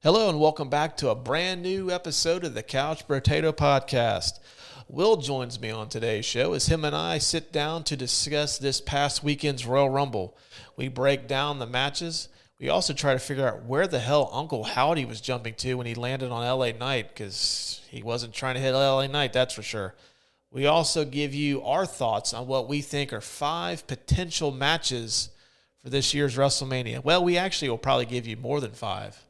Hello and welcome back to a brand new episode of the Couch Potato Podcast. Will joins me on today's show as him and I sit down to discuss this past weekend's Royal Rumble. We break down the matches. We also try to figure out where the hell Uncle Howdy was jumping to when he landed on LA Knight, because he wasn't trying to hit LA Knight, that's for sure. We also give you our thoughts on what we think are 5 potential matches for this year's Wrestlemania. Well, we actually will probably give you more than 5.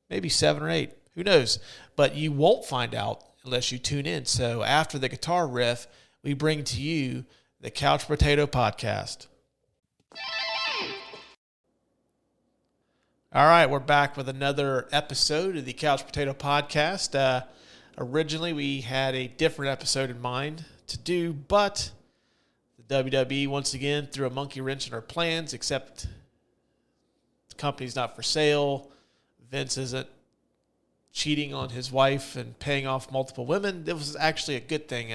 Maybe 7 or 8. Who knows? But you won't find out unless you tune in. So after the guitar riff, we bring to you the Couch Potato Podcast. All right, we're back with another episode of the Couch Potato Podcast. Originally, we had a different episode in mind to do, but the WWE once again threw a monkey wrench in our plans, except the company's not for sale. Vince isn't cheating on his wife and paying off multiple women. It was actually a good thing.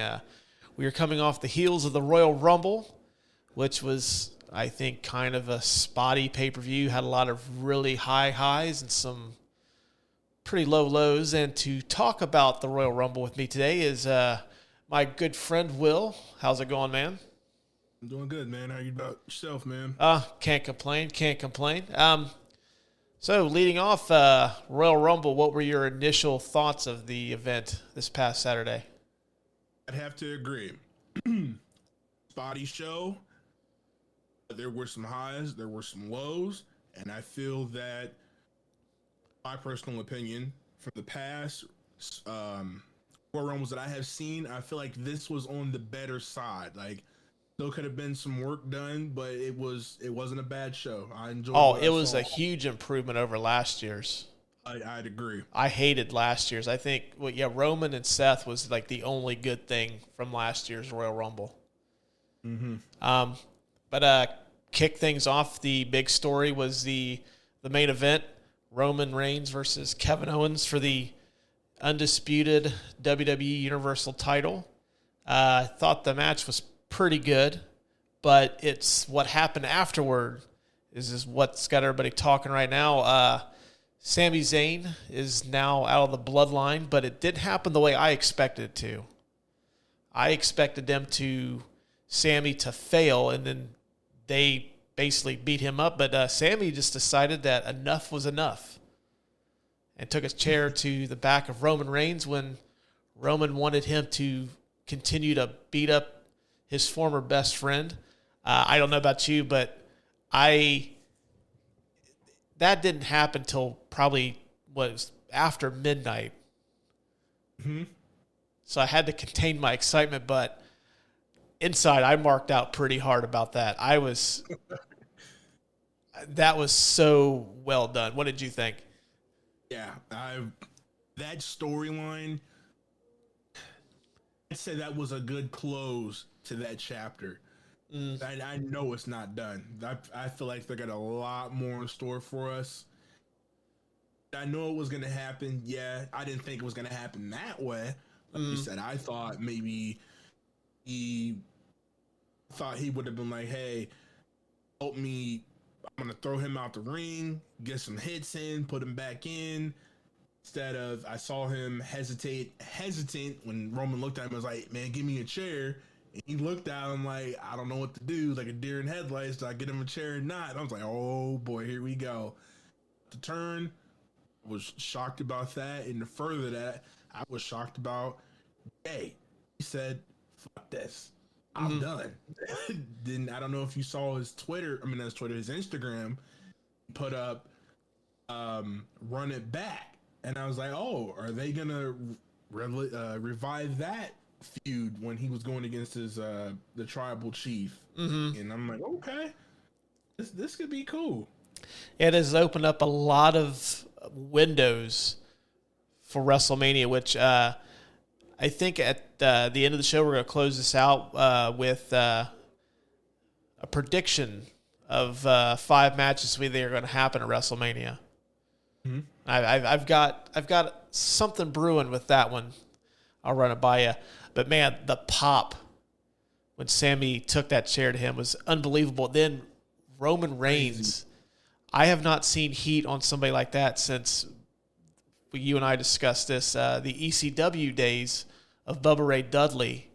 We were coming off the heels of the Royal Rumble, which was, I think, kind of a spotty pay-per-view. Had a lot of really high highs and some pretty low lows. And to talk about the Royal Rumble with me today is my good friend Will. How's it going, man? I'm doing good, man. How you about yourself, man? Can't complain. So, leading off Royal Rumble, what were your initial thoughts of the event this past Saturday? I'd have to agree. Spotty show. There were some highs, there were some lows, and I feel that, my personal opinion, from the past Royal Rumbles that I have seen, I feel like this was on the better side. Like, still could have been some work done, but it wasn't a bad show. I enjoyed it. Oh, it was a huge improvement over last year's. I'd agree. I hated last year's. I think, Roman and Seth was like the only good thing from last year's Royal Rumble. Mm-hmm. But kick things off, the big story was the main event, Roman Reigns versus Kevin Owens for the undisputed WWE Universal title. I thought the match was pretty good, but it's what happened afterward is what's got everybody talking right now. Sami Zayn is now out of the bloodline, but it didn't happen the way I expected it to. I expected Sami to fail, and then they basically beat him up, but Sami just decided that enough was enough and took his chair to the back of Roman Reigns when Roman wanted him to continue to beat up his former best friend. I don't know about you, but that didn't happen till probably was after midnight. Mm-hmm. So I had to contain my excitement, but inside I marked out pretty hard about that. That was so well done. What did you think? Yeah, that storyline, I'd say that was a good close to that chapter. I know it's not done. I feel like they got a lot more in store for us. I know it was going to happen. Yeah, I didn't think it was going to happen that way. Like you said, I thought maybe he would have been like, hey, help me. I'm going to throw him out the ring, get some hits in, put him back in. Instead of, I saw him hesitant when Roman looked at him and was like, man, give me a chair. And he looked at him like, I don't know what to do, like a deer in headlights. Do I get him a chair or not? And I was like, oh boy, here we go. The turn, was shocked about that. And to further that, I was shocked about, hey, he said, fuck this. I'm done. Then I don't know if you saw his his Instagram put up, run it back. And I was like, oh, are they going to revive that feud when he was going against the tribal chief? Mm-hmm. And I'm like, okay, this could be cool. It has opened up a lot of windows for WrestleMania, which I think at the end of the show we're going to close this out with a prediction of 5 matches we think are going to happen at WrestleMania. Mm-hmm. I've got something brewing with that one. I'll run it by you. But man, the pop when Sami took that chair to him was unbelievable. Then Roman Reigns, I have not seen heat on somebody like that since you and I discussed this, the ECW days of Bubba Ray Dudley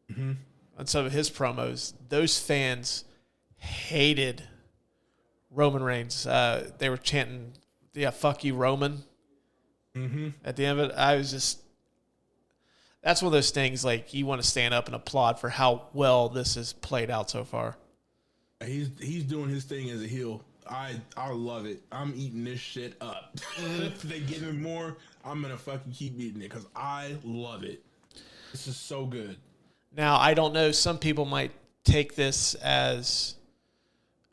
on some of his promos. Those fans hated Roman Reigns. They were chanting, "Yeah, fuck you, Roman." At the end of it, I was just. That's one of those things like you want to stand up and applaud for how well this has played out so far. He's doing his thing as a heel. I love it. I'm eating this shit up. If they give me more, I'm gonna fucking keep eating it because I love it. This is so good. Now I don't know. Some people might take this as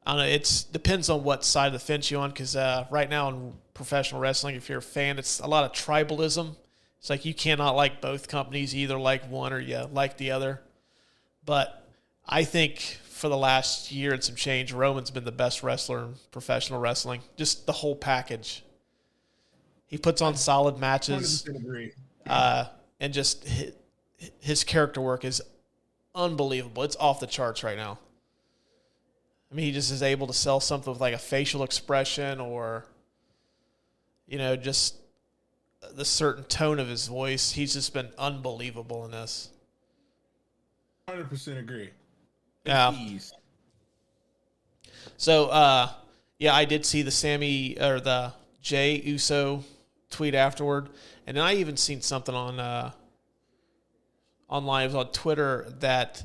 I don't know. It depends on what side of the fence you're on. Because right now in professional wrestling, if you're a fan, it's a lot of tribalism. It's like you cannot like both companies. You either like one or you like the other. But I think for the last year and some change, Roman's been the best wrestler in professional wrestling. Just the whole package. He puts on solid matches. 100% agree. And just his character work is unbelievable. It's off the charts right now. I mean, he just is able to sell something with like a facial expression or, just the certain tone of his voice. He's just been unbelievable in this. 100% agree. Yeah. Ease. So, I did see the Jey Uso tweet afterward, and then I even seen something on online. It was on Twitter that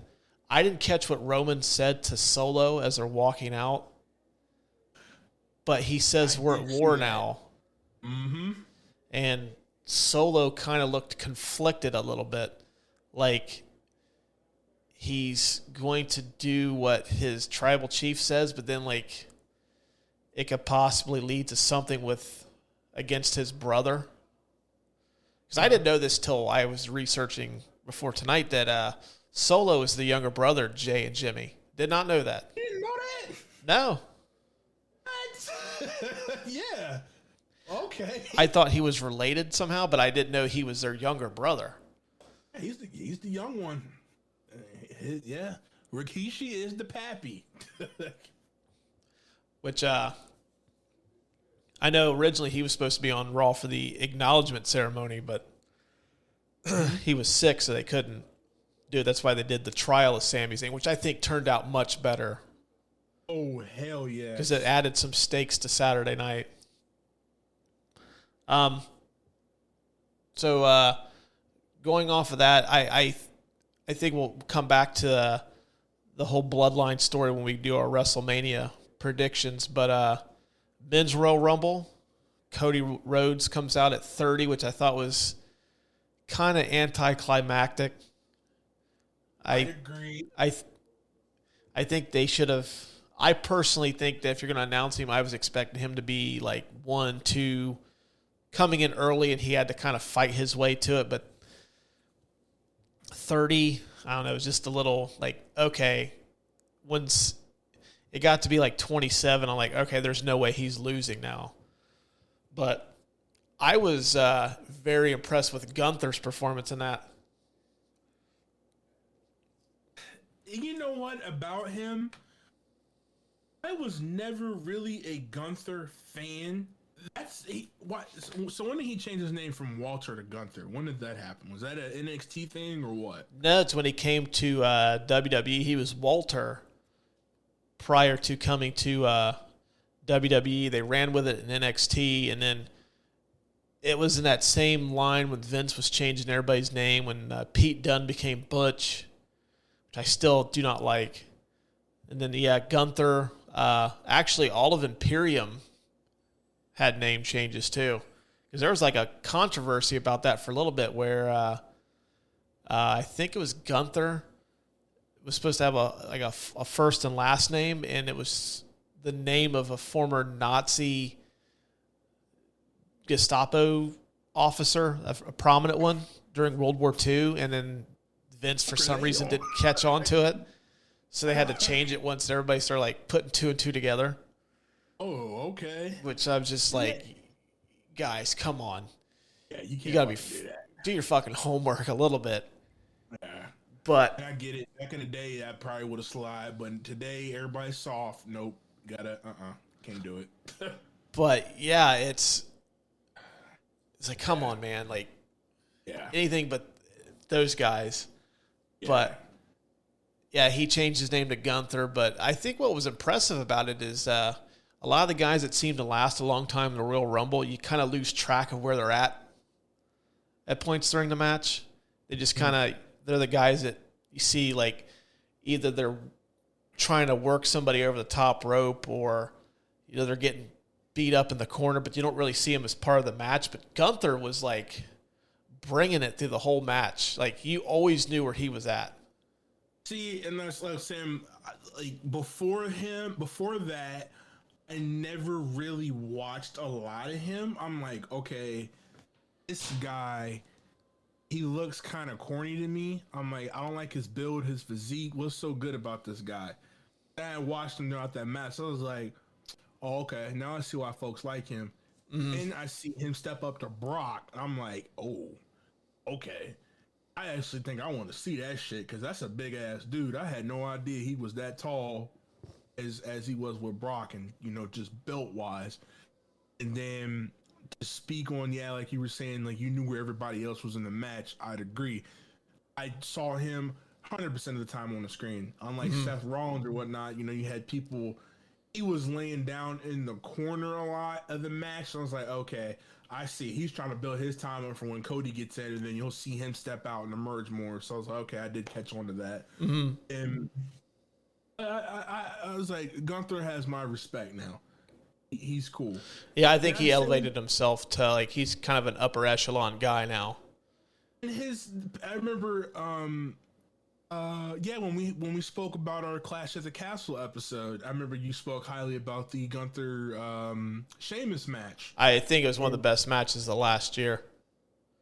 I didn't catch what Roman said to Solo as they're walking out, but he says we're at war now. And Solo kind of looked conflicted a little bit, like he's going to do what his tribal chief says, but then like it could possibly lead to something against his brother. Because I didn't know this till I was researching before tonight that Solo is the younger brother, Jay and Jimmy. Did not know that. You didn't know that? No. What? Yeah. Okay. I thought he was related somehow, but I didn't know he was their younger brother. He's the young one. Yeah. Rikishi is the pappy. Which I know originally he was supposed to be on Raw for the acknowledgement ceremony, but he was sick, so they couldn't do it. That's why they did the trial of Sami Zayn, which I think turned out much better. Oh, hell yeah. Because it added some stakes to Saturday night. So going off of that, I think we'll come back to the whole bloodline story when we do our Wrestlemania predictions. But Men's Royal Rumble, Cody Rhodes comes out at 30, which I thought was kind of anticlimactic. I agree. I think they should have. I personally think that if you're going to announce him, I was expecting him to be like 1, 2, coming in early, and he had to kind of fight his way to it. But 30, I don't know, it was just a little like, okay. Once it got to be like 27, I'm like, okay, there's no way he's losing now. But I was very impressed with Gunther's performance in that. You know what about him? I was never really a Gunther fan. So when did he change his name from Walter to Gunther? When did that happen? Was that an NXT thing or what? No, it's when he came to WWE. He was Walter prior to coming to WWE. They ran with it in NXT, and then it was in that same line when Vince was changing everybody's name when Pete Dunne became Butch, which I still do not like. And then, Gunther. Actually, all of Imperium had name changes too, because there was like a controversy about that for a little bit where I think it was Gunther was supposed to have a first and last name, and it was the name of a former Nazi Gestapo officer, a prominent one during World War II, and then Vince for some reason didn't catch on to it. So they had to change it once everybody started like putting 2 and 2 together. Oh, okay. Which I'm just like, guys, come on. Yeah, you gotta do your fucking homework a little bit. Yeah. But I get it. Back in the day, I probably would have slid, but today everybody's soft. Nope. Can't do it. But yeah, It's like, come on, man. Like, Yeah. anything but those guys. Yeah. But, yeah, he changed his name to Gunther. But I think what was impressive about it is a lot of the guys that seem to last a long time in the Royal Rumble, you kind of lose track of where they're at points during the match. They just kind of, they're the guys that you see, like, either they're trying to work somebody over the top rope or, you know, they're getting beat up in the corner, but you don't really see him as part of the match. But Gunther was, like, bringing it through the whole match. Like, you always knew where he was at. See, and that's like Sam, like, before that, I never really watched a lot of him. I'm like, okay, this guy, he looks kind of corny to me. I'm like, I don't like his build, his physique. What's so good about this guy? And I watched him throughout that match. So I was like, oh, okay, now I see why folks like him. And I see him step up to Brock. I'm like, oh, okay. I actually think I want to see that shit because that's a big ass dude. I had no idea he was that tall as he was with Brock, and you know, just built wise. And then to speak on, yeah, like you were saying, like you knew where everybody else was in the match. I'd agree. I saw him 100% of the time on the screen. Unlike Seth Rollins or whatnot, you know, you had people. He was laying down in the corner a lot of the match. So I was like, okay, I see. He's trying to build his time up for when Cody gets in, and then you'll see him step out and emerge more. So I was like, okay, I did catch on to that. And I was like, Gunther has my respect now. He's cool. Yeah, I think he elevated himself to, like, he's kind of an upper echelon guy now. And I remember, when we spoke about our Clash at the Castle episode, I remember you spoke highly about the Gunther Sheamus match. I think it was one of the best matches of last year.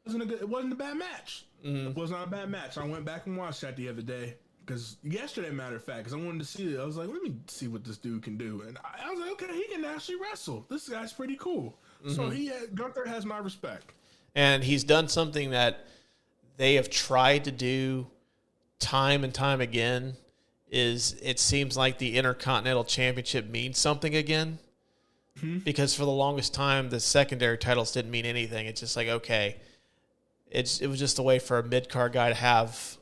It wasn't a bad match. It was not a bad match. I went back and watched that the other day. Because yesterday, matter of fact, because I wanted to see it. I was like, let me see what this dude can do. And I was like, okay, he can actually wrestle. This guy's pretty cool. So Gunther has my respect. And he's done something that they have tried to do time and time again, is it seems like the Intercontinental Championship means something again. Because for the longest time, the secondary titles didn't mean anything. It's just like, okay, it was just a way for a mid-card guy to have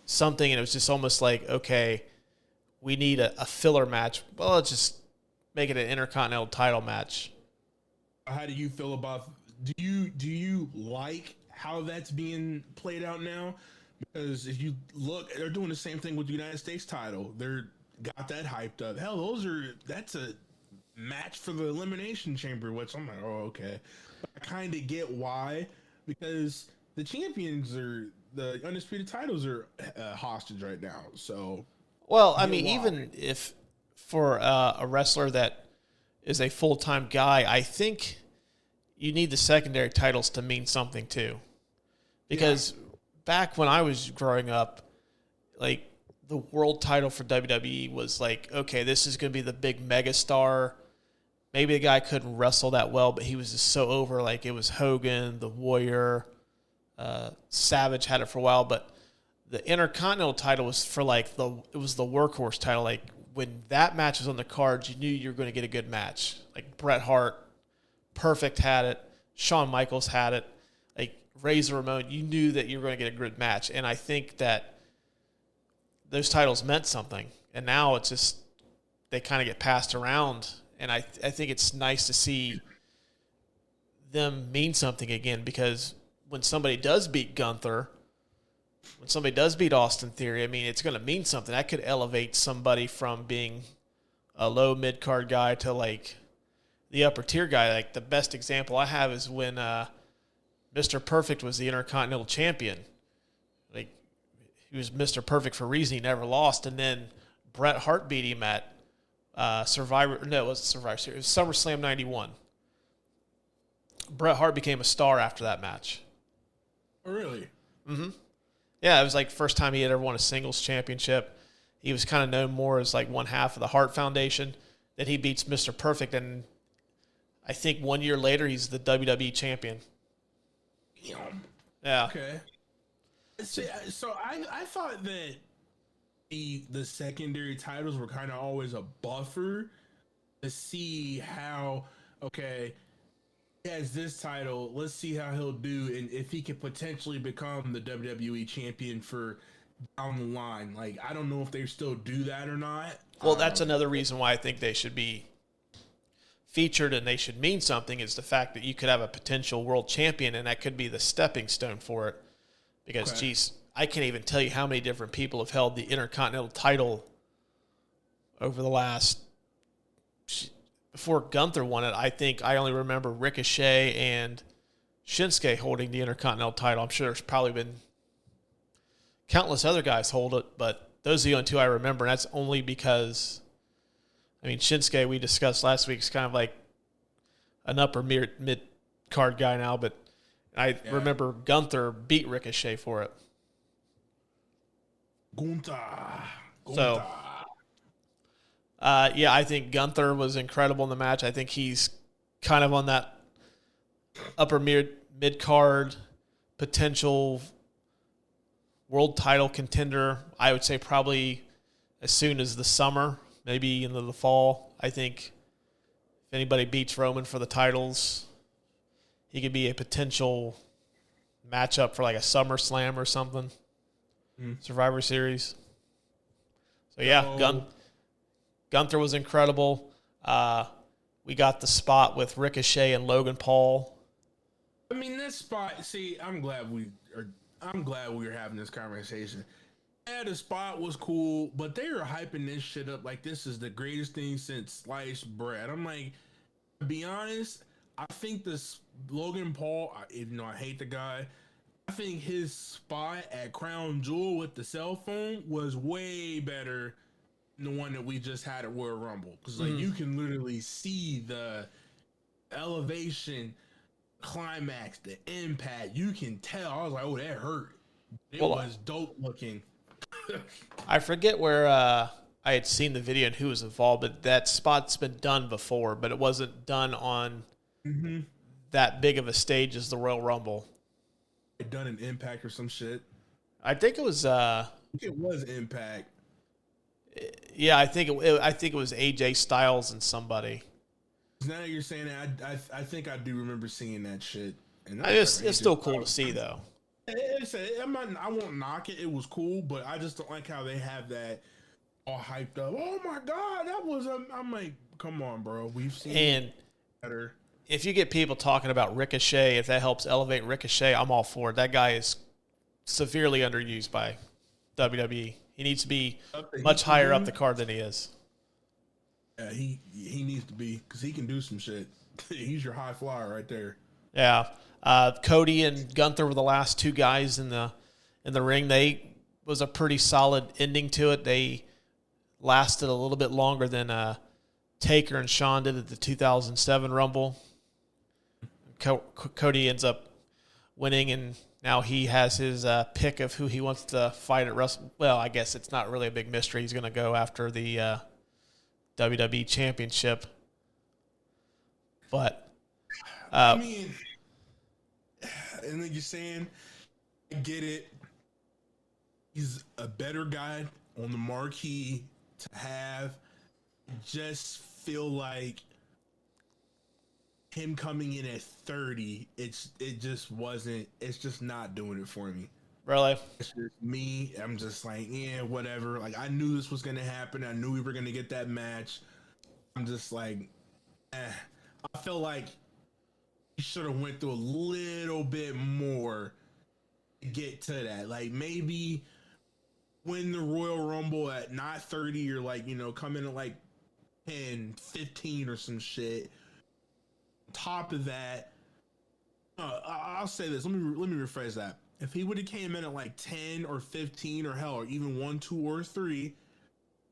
something, and it was just almost like, okay, we need a filler match. Well, let's just make it an Intercontinental title match. How do you feel about? Do you like how that's being played out now? Because if you look, they're doing the same thing with the United States title. They're got that hyped up. Hell, that's a match for the Elimination Chamber, which I'm like, oh, okay. But I kind of get why, because the champions are. The undisputed titles are hostage right now. So, well, I mean, even if for a wrestler that is a full-time guy, I think you need the secondary titles to mean something too. Because back when I was growing up, like, the world title for WWE was like, okay, this is going to be the big megastar. Maybe the guy couldn't wrestle that well, but he was just so over. Like, it was Hogan, the Warrior. Savage had it for a while, but the Intercontinental title was for, like, it was the workhorse title. Like, when that match was on the cards, you knew you were going to get a good match. Like, Bret Hart, Perfect had it, Shawn Michaels had it, like Razor Ramon, you knew that you were going to get a good match. And I think that those titles meant something. And now it's just, they kind of get passed around. And I think it's nice to see them mean something again, because when somebody does beat Gunther, when somebody does beat Austin Theory, I mean, it's going to mean something. That could elevate somebody from being a low mid-card guy to, like, the upper tier guy. Like, the best example I have is when Mr. Perfect was the Intercontinental Champion. Like, he was Mr. Perfect for a reason. He never lost. And then Bret Hart beat him at Survivor. No, it wasn't Survivor Series. It was SummerSlam 91. Bret Hart became a star after that match. Oh, really? Mm-hmm. Yeah, it was like first time he had ever won a singles championship. He was kind of known more as like one half of the Hart Foundation. Then he beats Mr. Perfect, and I think 1 year later he's the WWE champion. Yeah. Okay. So I thought that the secondary titles were kind of always a buffer to see how, okay, he has this title. Let's see how he'll do, and if he can potentially become the WWE champion for down the line. Like, I don't know if they still do that or not. Well, that's another reason why I think they should be featured and they should mean something, is the fact that you could have a potential world champion, and that could be the stepping stone for it. Because, geez, I can't even tell you how many different people have held the Intercontinental title over the last... Before Gunther won it, I think I only remember Ricochet and Shinsuke holding the Intercontinental title. I'm sure there's probably been countless other guys hold it, but those are the only two I remember, and that's only because, I mean, Shinsuke, we discussed last week, is kind of like an upper mid-card guy now, but I remember Gunther beat Ricochet for it. Gunther. So, I think Gunther was incredible in the match. I think he's kind of on that upper mid-card potential world title contender. I would say probably as soon as the summer, maybe into the fall. I think if anybody beats Roman for the titles, he could be a potential matchup for like a SummerSlam or something. Survivor Series. So, yeah, Gunther was incredible. We got the spot with Ricochet and Logan Paul. I mean, this spot, see, I'm glad we were having this conversation. Yeah, the spot was cool, but they were hyping this shit up like this is the greatest thing since sliced bread. I'm like, to be honest, I think this Logan Paul, even though I hate the guy, I think his spot at Crown Jewel with the cell phone was way better than the one that we just had at Royal Rumble. Because like you can literally see the elevation, climax, the impact. You can tell. I was like, oh, that hurt. It was dope looking. I forget where I had seen the video and who was involved, but that spot's been done before, but it wasn't done on that big of a stage as the Royal Rumble. It done an Impact or some shit. I think it was. It was Impact. Yeah, I think it was AJ Styles and somebody. Now that you're saying that, I think I do remember seeing that shit. And it's still cool to see, though. I won't knock it. It was cool, but I just don't like how they have that all hyped up. Oh my god, that was I'm like, come on, bro. We've seen better. If you get people talking about Ricochet, if that helps elevate Ricochet, I'm all for it. That guy is severely underused by WWE. He needs to be much higher up the card than he is. Yeah, he needs to be, because he can do some shit. He's your high flyer right there. Yeah. Cody and Gunther were the last two guys in the ring. They was a pretty solid ending to it. They lasted a little bit longer than Taker and Shawn did at the 2007 Rumble. Cody ends up winning, and now he has his pick of who he wants to fight at Wrestle. Well, I guess it's not really a big mystery. He's going to go after the WWE Championship. But I mean, and like you're saying, I get it. He's a better guy on the marquee to have. Just feel like him coming in at 30, it's just not doing it for me. Really? It's just me. I'm just like, yeah, whatever. Like, I knew this was going to happen. I knew we were going to get that match. I'm just like, I feel like he should have went through a little bit more to get to that. Like, maybe win the Royal Rumble at not 30 or like, come in at like 10, 15 or some shit. On top of that, I'll say this. Let me rephrase that. If he would have came in at like 10 or 15 or hell, or even 1, 2, or 3,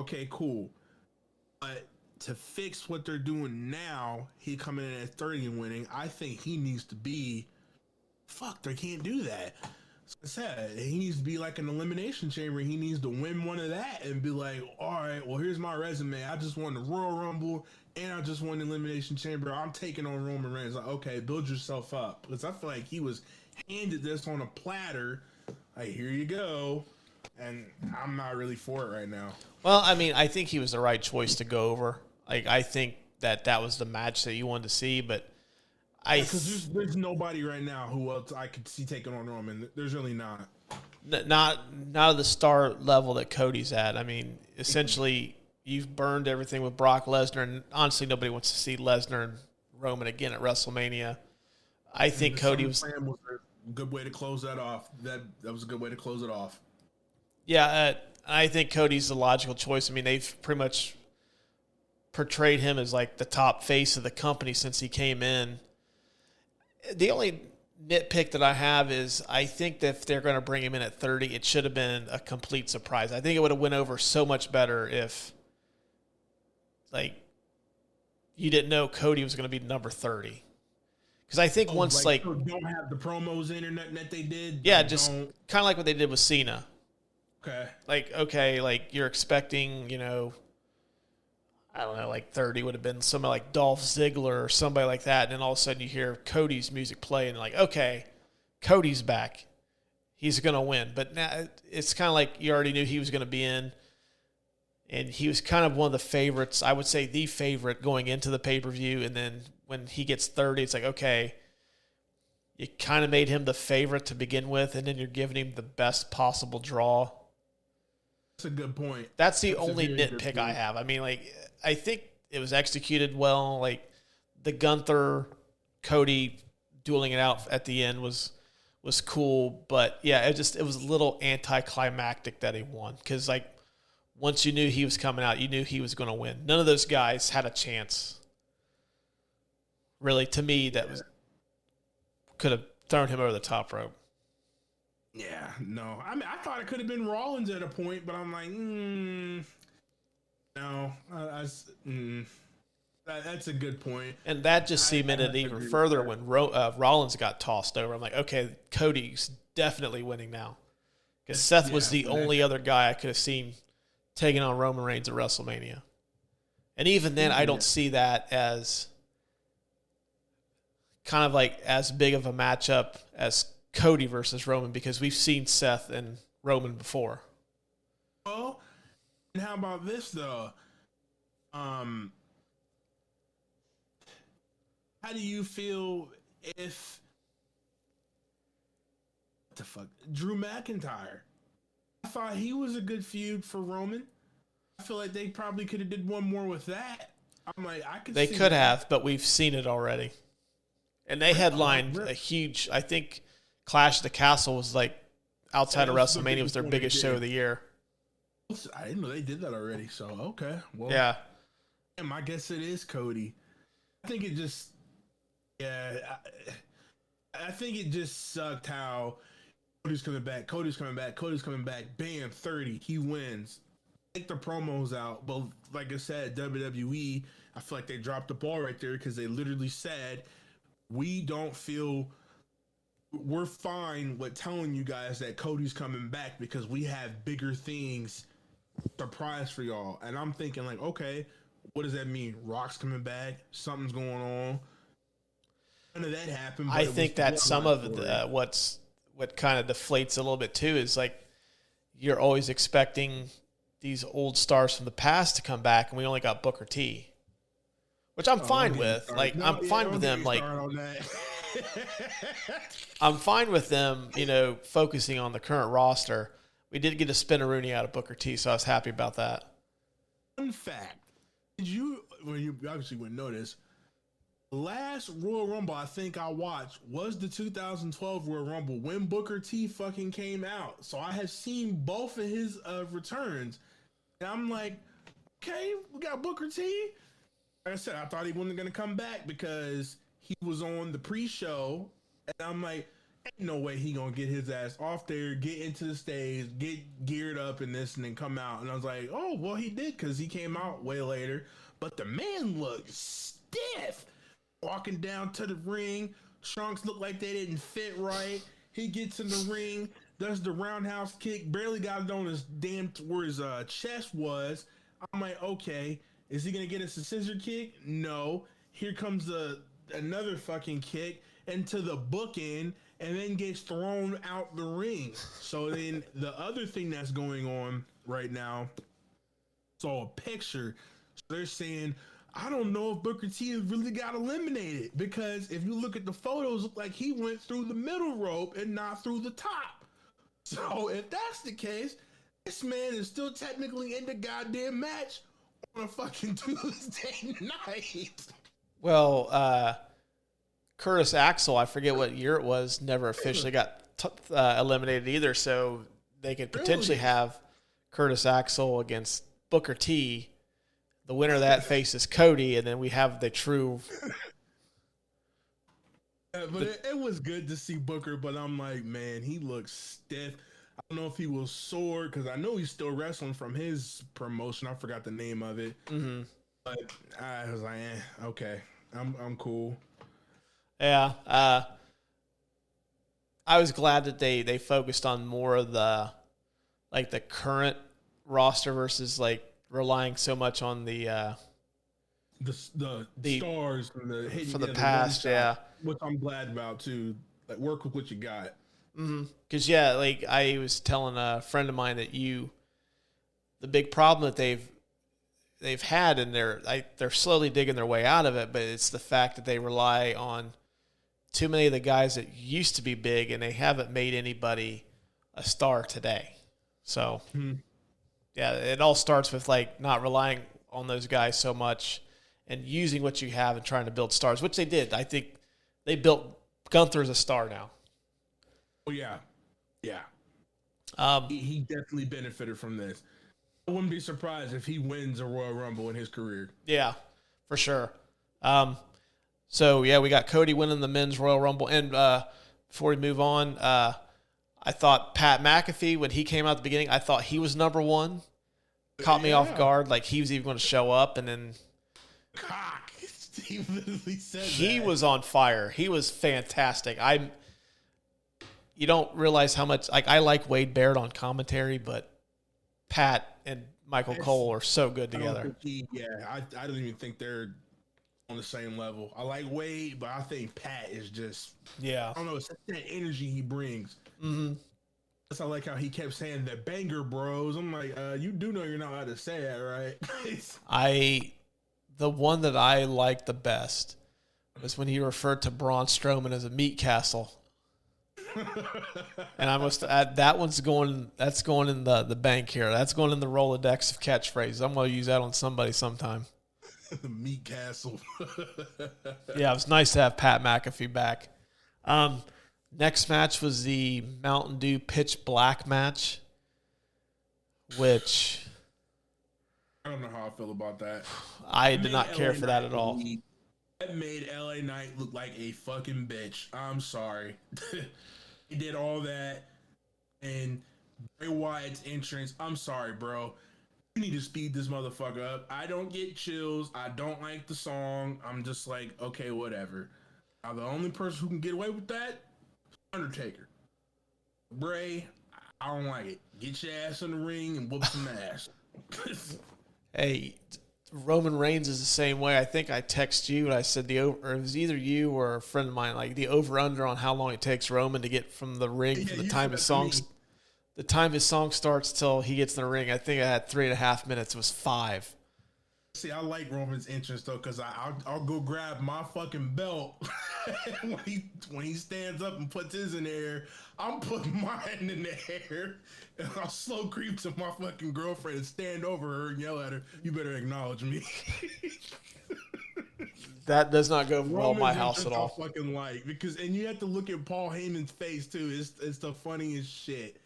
okay, cool. But to fix what they're doing now, he coming in at 30 and winning, I think he needs to be, they can't do that. As I said, he needs to be like an elimination chamber. He needs to win one of that and be like, all right, well, here's my resume. I just won the Royal Rumble and I just won the elimination chamber. I'm taking on Roman Reigns. Like, okay, build yourself up. Because I feel like he was handed this on a platter. Like, here you go. And I'm not really for it right now. Well, I mean, I think he was the right choice to go over. Like, I think that was the match that you wanted to see, but Because there's nobody right now who else I could see taking on Roman. There's really not. Not at the star level that Cody's at. I mean, essentially, you've burned everything with Brock Lesnar, and honestly, nobody wants to see Lesnar and Roman again at WrestleMania. I think Cody was Yeah, I think Cody's the logical choice. I mean, they've pretty much portrayed him as like the top face of the company since he came in. The only nitpick that I have is I think that if they're going to bring him in at 30, it should have been a complete surprise. I think it would have went over so much better if, like, you didn't know Cody was going to be number 30. Because I think once, so don't have the promos in or nothing that they did? Yeah, just kind of like what they did with Cena. Okay. Like you're expecting, I don't know, like 30 would have been somebody like Dolph Ziggler or somebody like that. And then all of a sudden you hear Cody's music play and like, okay, Cody's back. He's going to win. But now it's kind of like you already knew he was going to be in. And he was kind of one of the favorites, I would say the favorite going into the pay-per-view. And then when he gets 30, it's like, okay, you kind of made him the favorite to begin with. And then you're giving him the best possible draw. That's a good point. That's the only nitpick I have. I mean, like, I think it was executed well. Like, the Gunther, Cody dueling it out at the end was cool. But, yeah, it was a little anticlimactic that he won. Because, like, once you knew he was coming out, you knew he was going to win. None of those guys had a chance. Really, to me, could have thrown him over the top rope. Yeah, no. I mean, I thought it could have been Rollins at a point, but I'm like, no. That's a good point. And that just cemented it even further when Rollins got tossed over. I'm like, okay, Cody's definitely winning now. Because Seth was the only other guy I could have seen taking on Roman Reigns at WrestleMania. And even then, I don't see that as kind of like as big of a matchup as Cody versus Roman, because we've seen Seth and Roman before. Well, and how about this though? How do you feel if what the fuck? Drew McIntyre. I thought he was a good feud for Roman. I feel like they probably could have did one more with that. I'm like, They could have, but we've seen it already. And they headlined a huge, I think Clash of the Castle was like outside of WrestleMania was their biggest show of the year. I didn't know they did that already. So okay, well, yeah. I guess it is Cody. I think it just, I think it just sucked how Cody's coming back. Bam, 30, he wins. Take the promos out, but like I said, WWE, I feel like they dropped the ball right there because they literally said, we're fine with telling you guys that Cody's coming back because we have bigger things surprise for y'all. And I'm thinking like, okay, what does that mean? Rock's coming back, something's going on. None of that happened. I think that some of what kind of deflates a little bit too is like you're always expecting these old stars from the past to come back, and we only got Booker T, which I'm fine with. Like, I'm fine with them. Like, I'm fine with them, focusing on the current roster. We did get a Spinaroonie out of Booker T, so I was happy about that. Fun fact: you obviously wouldn't know this. Last Royal Rumble I think I watched was the 2012 Royal Rumble when Booker T fucking came out. So I have seen both of his returns. And I'm like, okay, we got Booker T. Like I said, I thought he wasn't going to come back because he was on the pre-show. And I'm like, ain't no way he going to get his ass off there, get into the stage, get geared up in this, and then come out. And I was like, oh, well, he did because he came out way later. But the man looked stiff. Walking down to the ring, trunks look like they didn't fit right. He gets in the ring, does the roundhouse kick, barely got it on his where his chest was. I'm like, okay, is he gonna get us a scissor kick? No. Here comes another fucking kick into the bookend, and then gets thrown out the ring. So then the other thing that's going on right now, saw a picture. So they're saying, I don't know if Booker T really got eliminated, because if you look at the photos, look like he went through the middle rope and not through the top. So if that's the case, this man is still technically in the goddamn match on a fucking Tuesday night. Well, Curtis Axel, I forget what year it was, never officially got eliminated either, so they could potentially have Curtis Axel against Booker T. The winner of that faces Cody, and then we have the true... Yeah, but it was good to see Booker, but I'm like, man, he looks stiff. I don't know if he was sore, because I know he's still wrestling from his promotion. I forgot the name of it. Mm-hmm. But I was like, okay, I'm cool. Yeah. I was glad that they focused on more of the current roster versus relying so much on the stars from the hitting from the past, shot, yeah. Which I'm glad about too. Like, work with what you got. Because I was telling a friend of mine that the big problem that they've had, and they're slowly digging their way out of it, but it's the fact that they rely on too many of the guys that used to be big, and they haven't made anybody a star today. So, yeah, it all starts with not relying on those guys so much and using what you have and trying to build stars, which they did. I think they built Gunther as a star now. Oh yeah. He definitely benefited from this. I wouldn't be surprised if he wins a Royal Rumble in his career. Yeah, for sure. So yeah, we got Cody winning the men's Royal Rumble, and before we move on, I thought Pat McAfee, when he came out at the beginning, I thought he was number one. Caught me off guard, like he was even going to show up, and then cock. He literally said he was on fire. He was fantastic. You don't realize how much I like Wade Barrett on commentary, but Pat and Michael Cole are so good together. I don't even think they're on the same level. I like Wade, but I think Pat is just I don't know. It's that energy he brings. Mm-hmm. I like how he kept saying the banger bros. I'm like, you do know you're not allowed to say that, right? The one that I liked the best was when he referred to Braun Strowman as a meat castle. And I must add, that's going in the bank here. That's going in the Rolodex of catchphrases. I'm going to use that on somebody sometime. The meat castle. Yeah, it was nice to have Pat McAfee back. Next match was the Mountain Dew Pitch Black match, which I don't know how I feel about that. I did not care for that at all. That made LA Knight look like a fucking bitch. I'm sorry. He did all that, and Bray Wyatt's entrance. I'm sorry, bro. You need to speed this motherfucker up. I don't get chills. I don't like the song. I'm just like, okay, whatever. Now, the only person who can get away with that, Undertaker. Bray, I don't like it. Get your ass in the ring and whoop some ass. Hey, Roman Reigns is the same way. I think I texted you and I said it was either you or a friend of mine, like the over-under on how long it takes Roman to get from the ring from the time his song starts till he gets in the ring. I think I had 3.5 minutes. It was 5. See, I like Roman's entrance though, because I'll go grab my fucking belt when he stands up and puts his in the air. I'm putting mine in the air, and I'll slow creep to my fucking girlfriend and stand over her and yell at her, "You better acknowledge me." That does not go well in my house at all. I fucking like, and you have to look at Paul Heyman's face too. It's the funniest shit.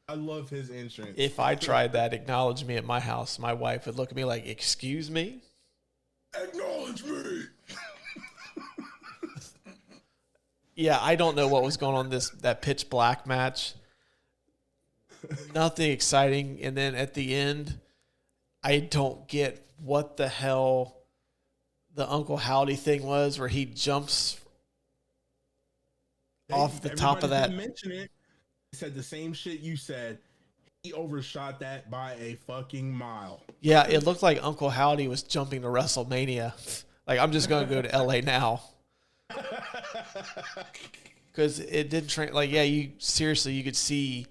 I love his entrance. If I tried that, acknowledge me at my house, my wife would look at me like, "Excuse me?" Acknowledge me. Yeah, I don't know what was going on that Pitch Black match. Nothing exciting, and then at the end, I don't get what the hell the Uncle Howdy thing was, where he jumps off the top of that. Mention it. He said the same shit you said. He overshot that by a fucking mile. Yeah, it looked like Uncle Howdy was jumping to Wrestlemania. Like, I'm just going to go to LA now. Because it didn't train. Like, yeah, you could see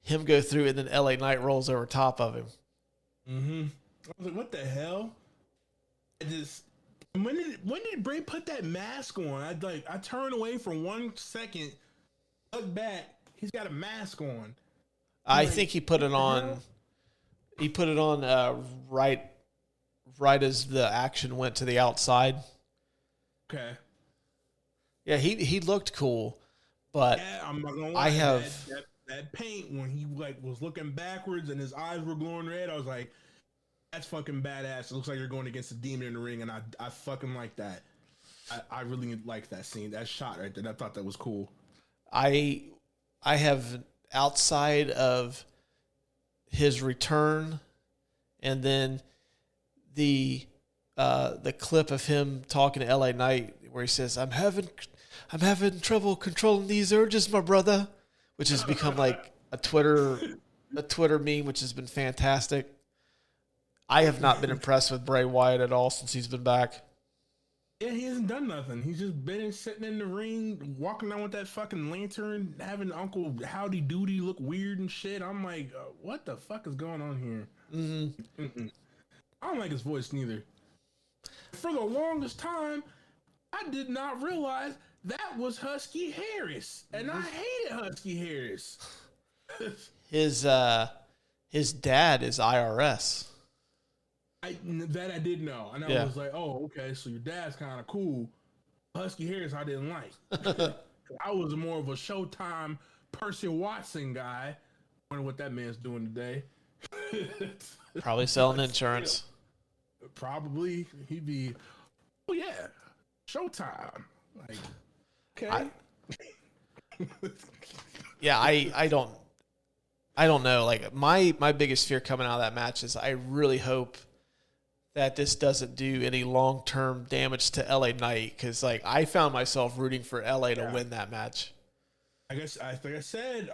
him go through, and then LA Knight rolls over top of him. Mm-hmm. I was like, what the hell? when did Bray put that mask on? I turned away for 1 second, look back, he's got a mask on. I think he put it on. He put it on right as the action went to the outside. Okay. Yeah, he looked cool, but yeah, I'm not gonna lie, I have that paint when he was looking backwards and his eyes were glowing red. I was like, that's fucking badass. It looks like you're going against a demon in the ring, and I fucking like that. I really like that scene, that shot right there. I thought that was cool. I have, outside of his return, and then the clip of him talking to LA Knight where he says, I'm having trouble controlling these urges, my brother, which has become like a Twitter meme, which has been fantastic. I have not been impressed with Bray Wyatt at all since he's been back. Yeah, he hasn't done nothing. He's just been sitting in the ring, walking around with that fucking lantern, having Uncle Howdy Doody look weird and shit. I'm like, what the fuck is going on here? Mm-hmm. I don't like his voice neither. For the longest time, I did not realize that was Husky Harris, and I hated Husky Harris. His dad is IRS. I did know, and I was like, oh, okay, so your dad's kind of cool. Husky Harris I didn't like. I was more of a Showtime Percy Watson guy. I wonder what that man's doing today. Probably selling insurance. Probably. He'd be, oh yeah, Showtime. Like, okay. I don't know. Like my biggest fear coming out of that match is I really hope that this doesn't do any long-term damage to LA Knight, because like I found myself rooting for LA to win that match. I said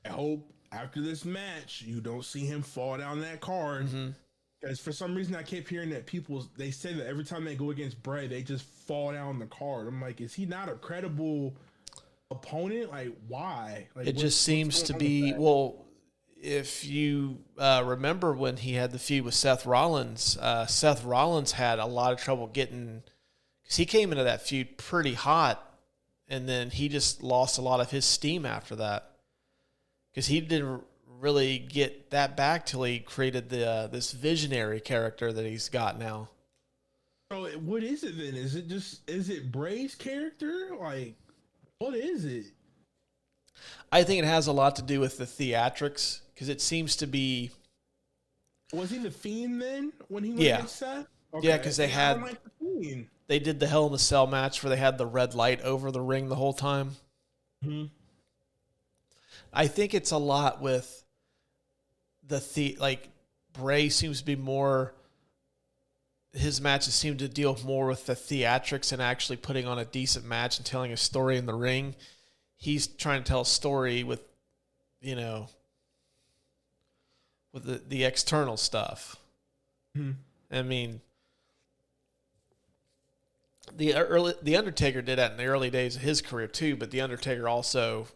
I hope after this match you don't see him fall down that card, because for some reason I kept hearing that they say that every time they go against Bray they just fall down the card. I'm like, is he not a credible opponent? Like, why? Like, it just seems to be, well, if you remember when he had the feud with Seth Rollins had a lot of trouble getting, because he came into that feud pretty hot, and then he just lost a lot of his steam after that, because he didn't really get that back till he created this visionary character that he's got now. So what is it then? Is it Bray's character? Like, what is it? I think it has a lot to do with the theatrics, because it seems to be. Was he the Fiend then when he went against Seth? Okay. Yeah, because they did the Hell in a Cell match where they had the red light over the ring the whole time. Mm-hmm. I think it's a lot with like Bray seems to be more. His matches seem to deal more with the theatrics and actually putting on a decent match and telling a story in the ring. He's trying to tell a story with, with the external stuff. Mm-hmm. I mean, the Undertaker did that in the early days of his career too, but the Undertaker also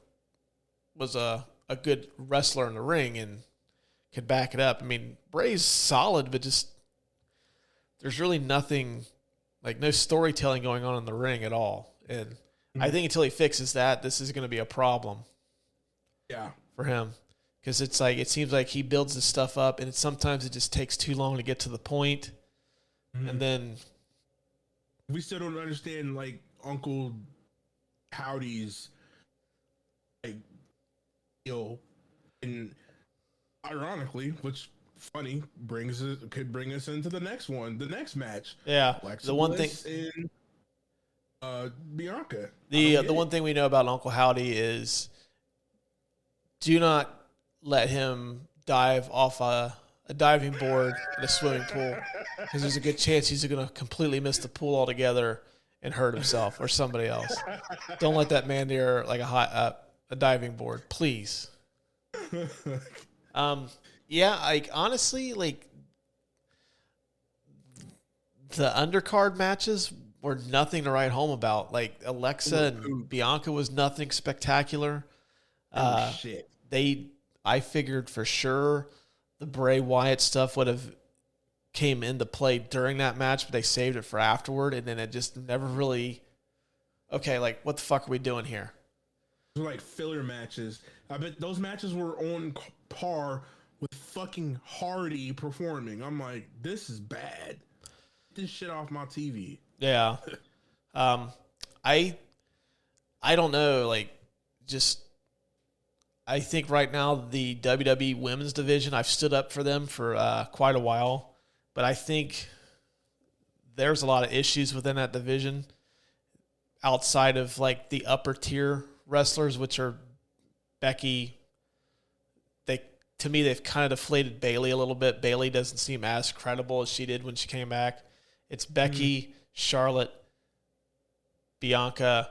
was a good wrestler in the ring and could back it up. I mean, Bray's solid, but just there's really nothing, like no storytelling going on in the ring at all. And I think until he fixes that, this is going to be a problem. Yeah, for him, because it's like it seems like he builds this stuff up, and sometimes it just takes too long to get to the point, and then we still don't understand like Uncle Howdy's like and ironically, which funny could bring us into the next match. Yeah, Alexa the one Bliss thing. Bianca. The one thing we know about Uncle Howdy is do not let him dive off a diving board in a swimming pool, because there's a good chance he's going to completely miss the pool altogether and hurt himself or somebody else. Don't let that man near like a diving board, please. Yeah, like honestly, like the undercard matches were nothing to write home about. Like Alexa and Bianca was nothing spectacular. Shit. I figured for sure the Bray Wyatt stuff would have came into play during that match, but they saved it for afterward, and then it just never really. Okay, like what the fuck are we doing here? They're like filler matches. I bet those matches were on par with fucking Hardy performing. I'm like, this is bad. Get this shit off my TV. Yeah. I don't know, like, just I think right now the WWE women's division, I've stood up for them for quite a while, but I think there's a lot of issues within that division outside of like the upper tier wrestlers, which are Becky. To me, they've kind of deflated Bayley a little bit. Bayley doesn't seem as credible as she did when she came back. It's Becky, Charlotte, Bianca,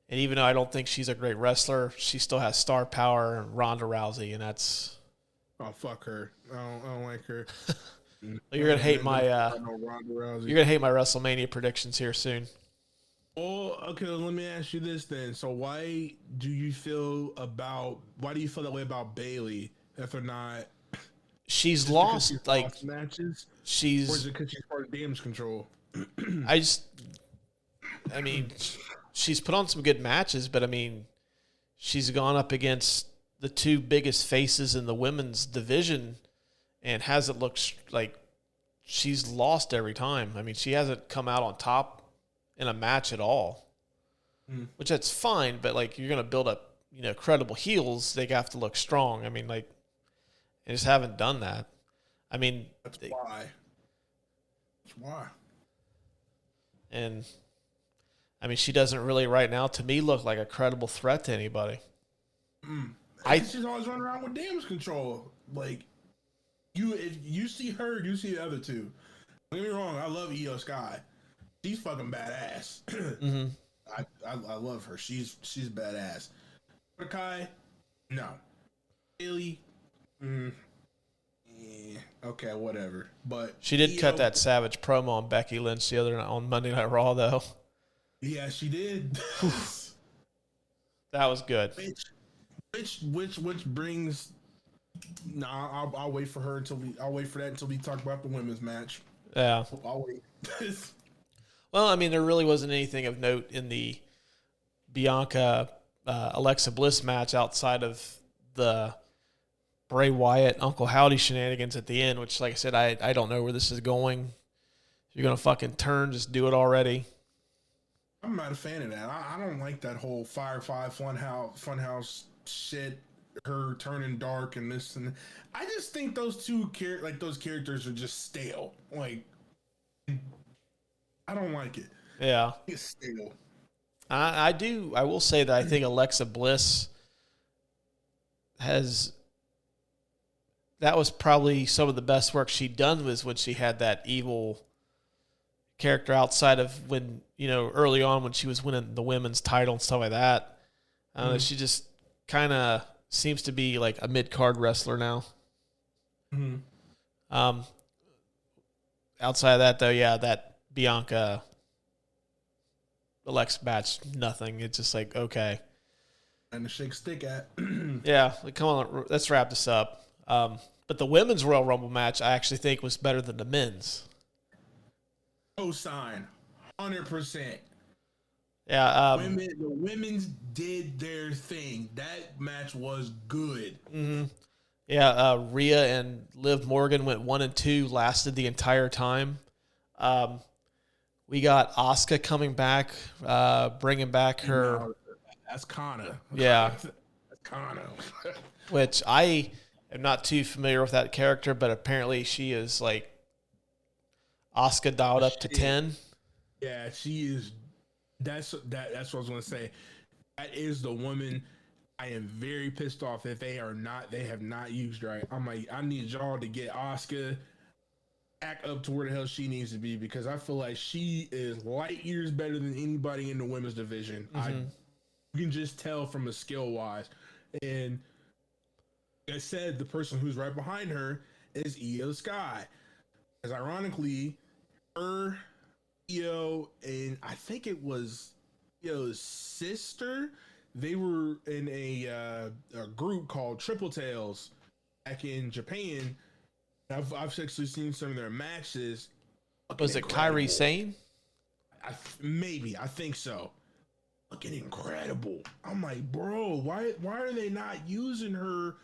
and even though I don't think she's a great wrestler, she still has star power, and Ronda Rousey, and that's... Oh, fuck her. I don't like her. You're gonna hate my Wrestlemania predictions here soon. Oh, okay. Let me ask you this then. So, why do you feel that way about Bayley? If they're not, she's lost like lost matches. Or she's. is it because she's part of Damage Control? I mean, she's put on some good matches, but I mean, she's gone up against the two biggest faces in the women's division, and hasn't looked like she's lost every time. I mean, she hasn't come out on top in a match at all, which that's fine. But like, you're gonna build up, credible heels. They have to look strong. I mean, like, they just haven't done that. I mean, That's why. And I mean, she doesn't really right now, to me, look like a credible threat to anybody. She's always running around with Damage Control. Like, if you see her, you see the other two. Don't get me wrong, I love Io Sky. She's fucking badass. I love her. She's badass. Kai, no. Bayley, okay, whatever. But she did cut that savage promo on Becky Lynch the other night on Monday Night Raw, though. Yeah, she did. That was good. Which brings. Nah, I'll wait for her until we talk about the women's match. Yeah, I'll wait. Well, I mean, there really wasn't anything of note in the Bianca Alexa Bliss match outside of the Bray Wyatt Uncle Howdy shenanigans at the end, which, like I said, I don't know where this is going. If you're gonna fucking turn, just do it already. I'm not a fan of that. I don't like that whole Firefly Funhouse shit. Her turning dark and this and I just think those those characters are just stale. Like, I don't like it. Yeah, It's stale. I will say that I think Alexa Bliss that was probably some of the best work she'd done was when she had that evil character outside of when, early on when she was winning the women's title and stuff like that. She just kind of seems to be like a mid-card wrestler now. Outside of that, though, yeah, that Bianca Alexa match, nothing. It's just like, okay. And to shake stick at. Yeah, like, come on, let's wrap this up. But the women's Royal Rumble match, I actually think was better than the men's. Co-sign, 100%. Yeah, the women's did their thing. That match was good. Yeah, Rhea and Liv Morgan went 1 and 2, lasted the entire time. We got Asuka coming back, bringing back her. That's Kana. Yeah, that's Kana. Which I am not too familiar with that character, but apparently she is like Asuka dialed up to 10. Yeah, she is. That's what I was going to say. That is the woman. I am very pissed off if they have not used right. I'm like, I need y'all to get Asuka back up to where the hell she needs to be, because I feel like she is light years better than anybody in the women's division. You can just tell from a skill wise. And like I said, the person who's right behind her is Io Sky. Because ironically, her, Io, and I think it was Io's sister, they were in a group called Triple Tails back in Japan, I've actually seen some of their matches. Was it Kairi Sane? I think so. Looking incredible. I'm like, bro, why are they not using her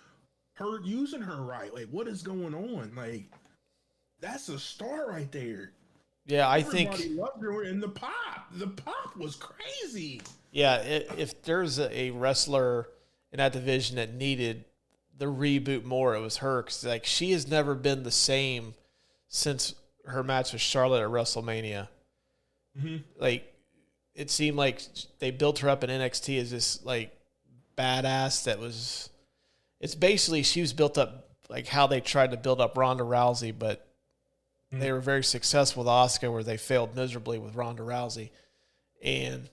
right? Like, what is going on? Like, that's a star right there. Yeah, Everybody loved her, and the pop was crazy. Yeah, if there's a wrestler in that division that needed the reboot more, it was her. Because like she has never been the same since her match with Charlotte at WrestleMania. Mm-hmm. Like it seemed like they built her up in NXT as this like badass that was. It's basically she was built up like how they tried to build up Ronda Rousey, but they were very successful with Asuka, where they failed miserably with Ronda Rousey. And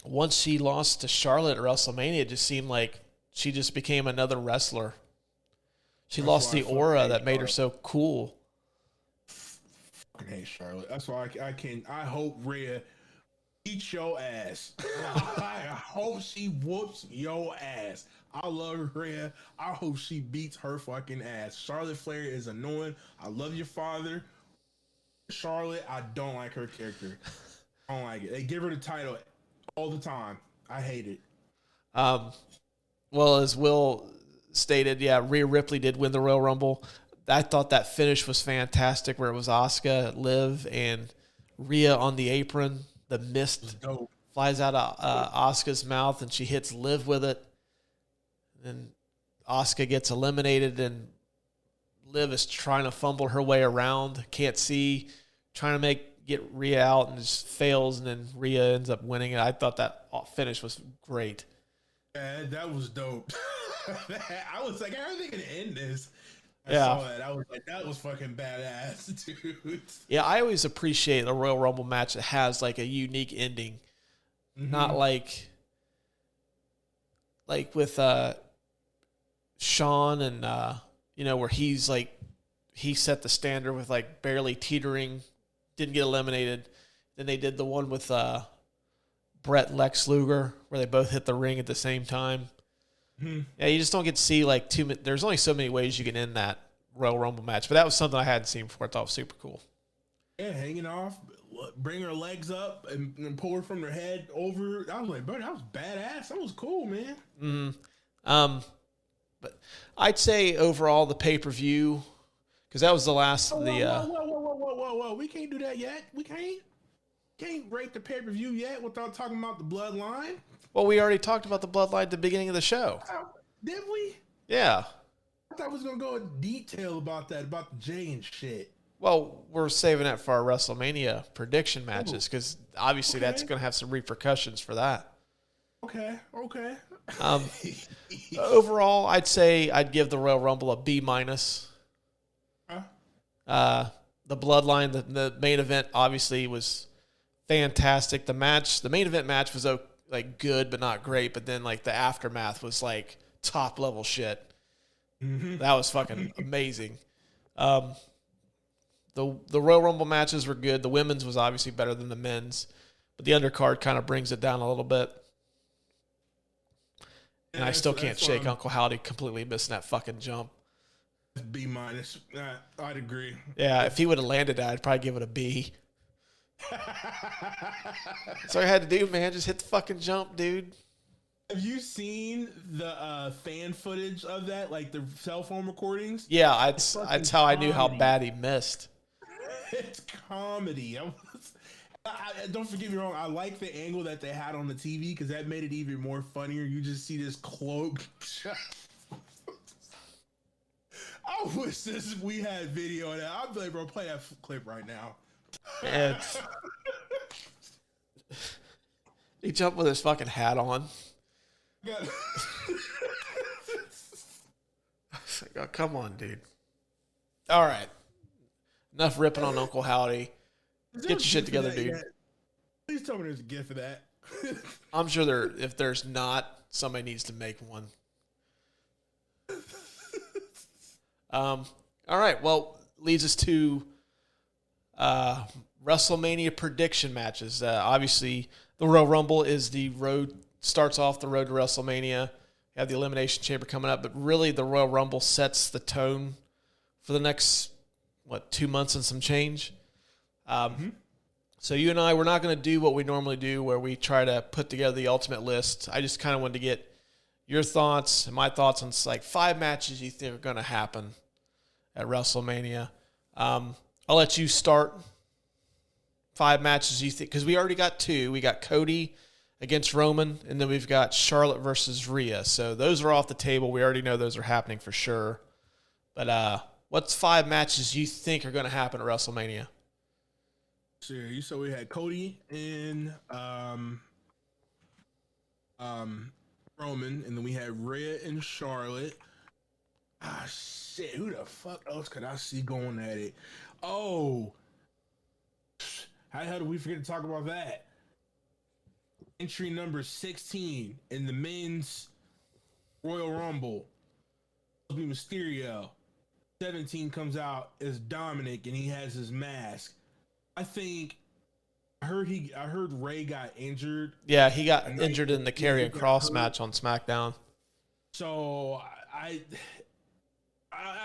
once she lost to Charlotte at WrestleMania, it just seemed like she just became another wrestler. She lost the aura that made her so cool. I hate Charlotte. That's why I hope Rhea beats your ass. I hope she whoops your ass. I love Rhea. I hope she beats her fucking ass. Charlotte Flair is annoying. I love your father. Charlotte, I don't like her character. I don't like it. They give her the title all the time. I hate it. Well, as Will stated, yeah, Rhea Ripley did win the Royal Rumble. I thought that finish was fantastic, where it was Asuka, Liv, and Rhea on the apron. The mist flies out of Asuka's mouth, and she hits Liv with it. And Asuka gets eliminated, and Liv is trying to fumble her way around, can't see, trying to get Rhea out, and just fails, and then Rhea ends up winning it. I thought that finish was great. Yeah, that was dope. I was like, how are they going to end this? I Yeah. saw that. I was like, that was fucking badass, dude. Yeah, I always appreciate the Royal Rumble match that has like a unique ending. Mm-hmm. Not like with Sean and where he's like he set the standard with like barely teetering, didn't get eliminated. Then they did the one with Brett Lex Luger where they both hit the ring at the same time. Mm-hmm. Yeah, you just don't get to see like there's only so many ways you can end that Royal Rumble match, but that was something I hadn't seen before. I thought it was super cool. Yeah, hanging off, bring her legs up and pull her from her head over. I was like, bro, that was badass. That was cool, man. Mm-hmm. But I'd say overall the pay-per-view, because that was the last of the... Whoa. We can't do that yet. We can't rate the pay-per-view yet without talking about the bloodline. Well, we already talked about the bloodline at the beginning of the show. Did we? Yeah. I thought we was going to go in detail about that, about the Jay and shit. Well, we're saving that for our Wrestlemania prediction matches, because obviously that's going to have some repercussions for that. Okay. Overall, I'd say I'd give the Royal Rumble a B-. The Bloodline, the main event, obviously was fantastic. The main event match was like good but not great, but then like the aftermath was like top level shit. Mm-hmm. That was fucking amazing. The Royal Rumble matches were good. The women's was obviously better than the men's, but the undercard kind of brings it down a little bit. And I still can't shake Uncle Howdy completely missing that fucking jump. B-. I'd agree. Yeah, if he would have landed that, I'd probably give it a B. That's all I had to do, man. Just hit the fucking jump, dude. Have you seen the fan footage of that, like the cell phone recordings? Yeah, that's how I knew how bad he missed. It's comedy. Don't forget me wrong. I like the angle that they had on the TV because that made it even more funnier. You just see this cloak. I wish we had video of that. I'd be like, bro, play that clip right now. He jumped with his fucking hat on. Oh, come on, dude. All right. Enough ripping on Uncle Howdy. Get your shit together, dude. Yet? Please tell me there's a gift for that. I'm sure if there's not, somebody needs to make one. All right. Well, leads us to WrestleMania prediction matches. Obviously, the Royal Rumble is starts off the road to WrestleMania. You have the Elimination Chamber coming up, but really the Royal Rumble sets the tone for the next 2 months and some change. So you and I, we're not going to do what we normally do, where we try to put together the ultimate list. I just kind of wanted to get your thoughts and my thoughts on like 5 matches you think are going to happen at WrestleMania. I'll let you start. 5 matches you think, because we already got 2. We got Cody against Roman, and then we've got Charlotte versus Rhea. So those are off the table. We already know those are happening for sure. But what's 5 matches you think are going to happen at WrestleMania? So you said we had Cody and Roman, and then we had Rhea and Charlotte. Ah, shit, who the fuck else could I see going at it? Oh, how the hell did we forget to talk about that? Entry number 16 in the men's Royal Rumble will be Mysterio. 17 comes out as Dominic, and he has his mask. I heard Ray got injured. Yeah, he got injured in the Karrion Kross match on SmackDown. So I'd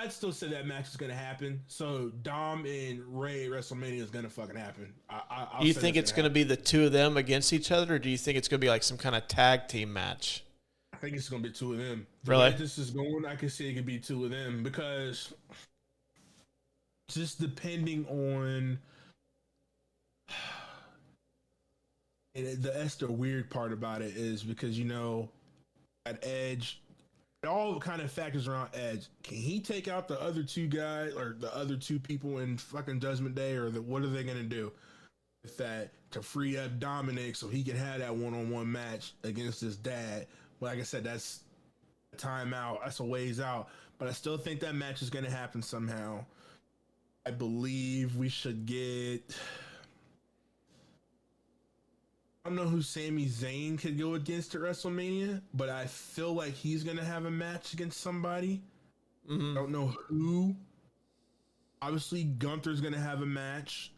still say that match is gonna happen. So Dom and Ray at WrestleMania is gonna fucking happen. Do you think it's gonna be the 2 of them against each other, or do you think it's gonna be like some kind of tag team match? I think it's gonna be 2 of them. Really? The way this is going, I can see it could be 2 of them, because just depending on. And that's the weird part about it, is because, at Edge, it all kind of factors around Edge. Can he take out the other 2 guys, or the other 2 people in fucking Judgment Day, or what are they going to do with that to free up Dominic so he can have that one-on-one match against his dad? Well, like I said, that's a timeout. That's a ways out. But I still think that match is going to happen somehow. I believe we should get... I don't know who Sami Zayn could go against at WrestleMania, but I feel like he's going to have a match against somebody. I don't know who. Obviously, Gunther's going to have a match.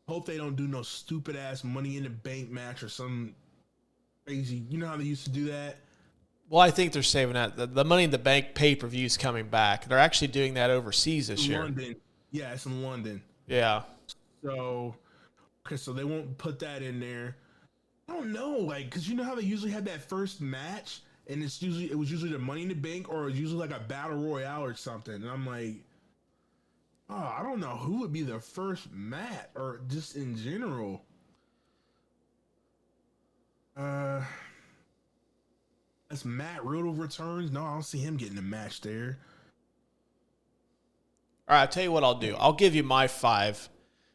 Hope they don't do no stupid-ass Money in the Bank match or some crazy... You know how they used to do that? Well, I think they're saving that. The Money in the Bank pay-per-view is coming back. They're actually doing that overseas this year. London. Yeah, it's in London. Yeah. So they won't put that in there. I don't know, because you know how they usually have that first match, and it was usually the Money in the Bank, or it was usually like a battle royale or something. And I'm like, I don't know who would be the first match, or just in general. As Matt Riddle returns, no, I don't see him getting a match there. All right, I'll tell you what I'll do. I'll give you my 5.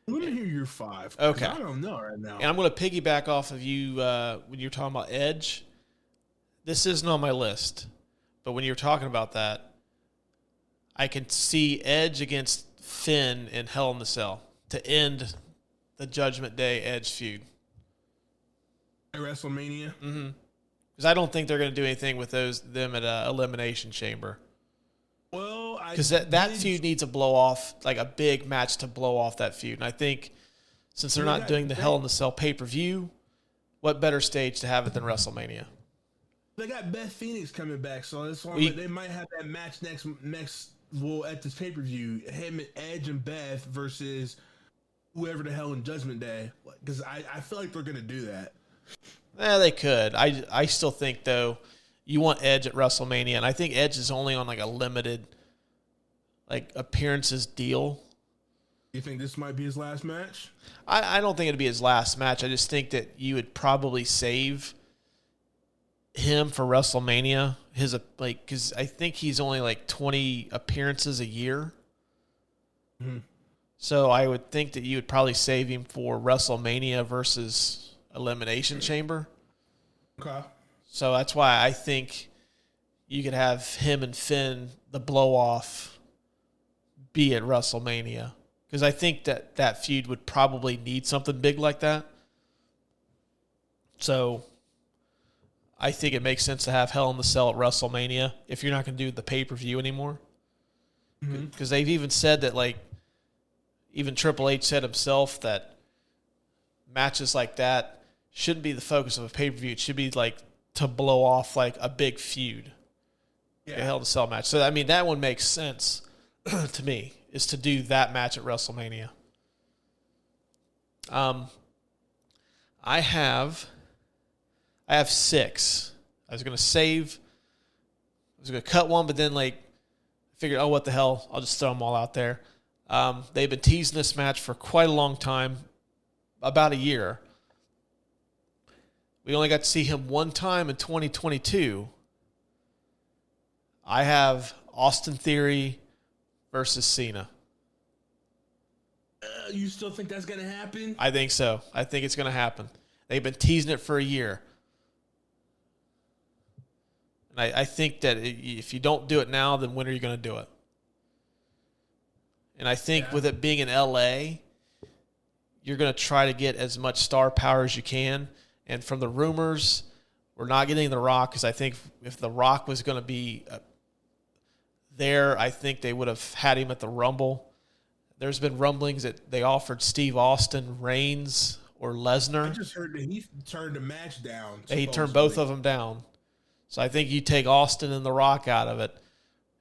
Let me hear your 5. Okay. I don't know right now. And I'm going to piggyback off of you when you're talking about Edge. This isn't on my list, but when you're talking about that, I can see Edge against Finn in Hell in the Cell to end the Judgment Day Edge feud. At WrestleMania? Mm-hmm. Because I don't think they're going to do anything with them at an Elimination Chamber. Well, because that feud needs a blow off, like a big match to blow off that feud. And I think since they're not doing the Hell in the Cell pay-per-view, what better stage to have it than WrestleMania? They got Beth Phoenix coming back, so that's why they might have that match next at this pay-per-view. Him, Edge, and Beth versus whoever the hell in Judgment Day. Because I feel like they're going to do that. Yeah, they could. I still think, though, you want Edge at WrestleMania, and I think Edge is only on like a limited appearances deal. You think this might be his last match? I don't think it'd be his last match. I just think that you would probably save him for WrestleMania. Because I think he's only 20 appearances a year. Mm-hmm. So I would think that you would probably save him for WrestleMania versus Elimination Chamber. Okay. So that's why I think you could have him and Finn, the blow-off, be at WrestleMania. Because I think that feud would probably need something big like that. So I think it makes sense to have Hell in the Cell at WrestleMania if you're not going to do the pay-per-view anymore. Because they've even said that, even Triple H said himself that matches like that shouldn't be the focus of a pay-per-view. It should be, to blow off, a big feud. Yeah. A Hell in a Cell match. So, I mean, that one makes sense to me, is to do that match at WrestleMania. I have 6. I was going to cut one, but then, like, figured, oh, what the hell? I'll just throw them all out there. They've been teasing this match for quite a long time, about a year. We only got to see him one time in 2022. I have Austin Theory versus Cena. You still think that's going to happen? I think so. I think it's going to happen. They've been teasing it for a year. And I think that if you don't do it now, then when are you going to do it? And I think with it being in LA, you're going to try to get as much star power as you can. And from the rumors, we're not getting The Rock, because I think if The Rock was going to be there, I think they would have had him at the Rumble. There's been rumblings that they offered Steve Austin, Reigns, or Lesnar. I just heard that he turned the match down. And he turned both of them down. So I think you take Austin and The Rock out of it.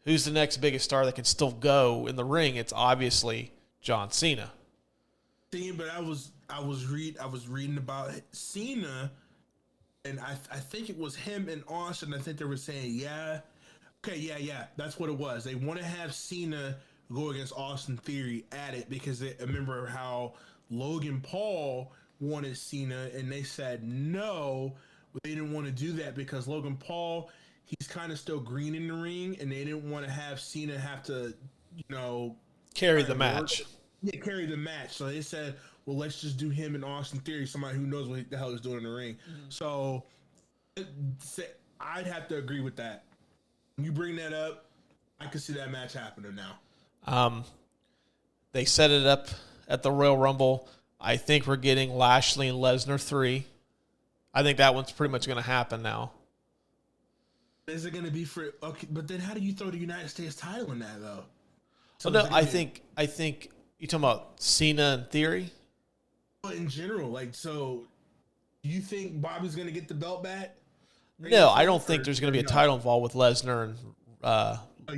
Who's the next biggest star that can still go in the ring? It's obviously John Cena. But I was reading about Cena, and I think it was him and Austin. I think they were saying, yeah, that's what it was. They want to have Cena go against Austin Theory at it, because I remember how Logan Paul wanted Cena, and they said no, but they didn't want to do that because Logan Paul, he's kind of still green in the ring, and they didn't want to have Cena have to, carry the match. Yeah, carry the match. So they said, well, let's just do him and Austin Theory, somebody who knows what the hell he's doing in the ring. Mm-hmm. So I'd have to agree with that. When you bring that up, I can see that match happening now. They set it up at the Royal Rumble. I think we're getting Lashley and Lesnar 3. I think that one's pretty much going to happen now. Is it going to be for okay? But then, how do you throw the United States title in that though? So no, I think you talking about Cena and Theory. But in general, so you think Bobby's going to get the belt back? No, I don't think there's going to be a title involved with Lesnar and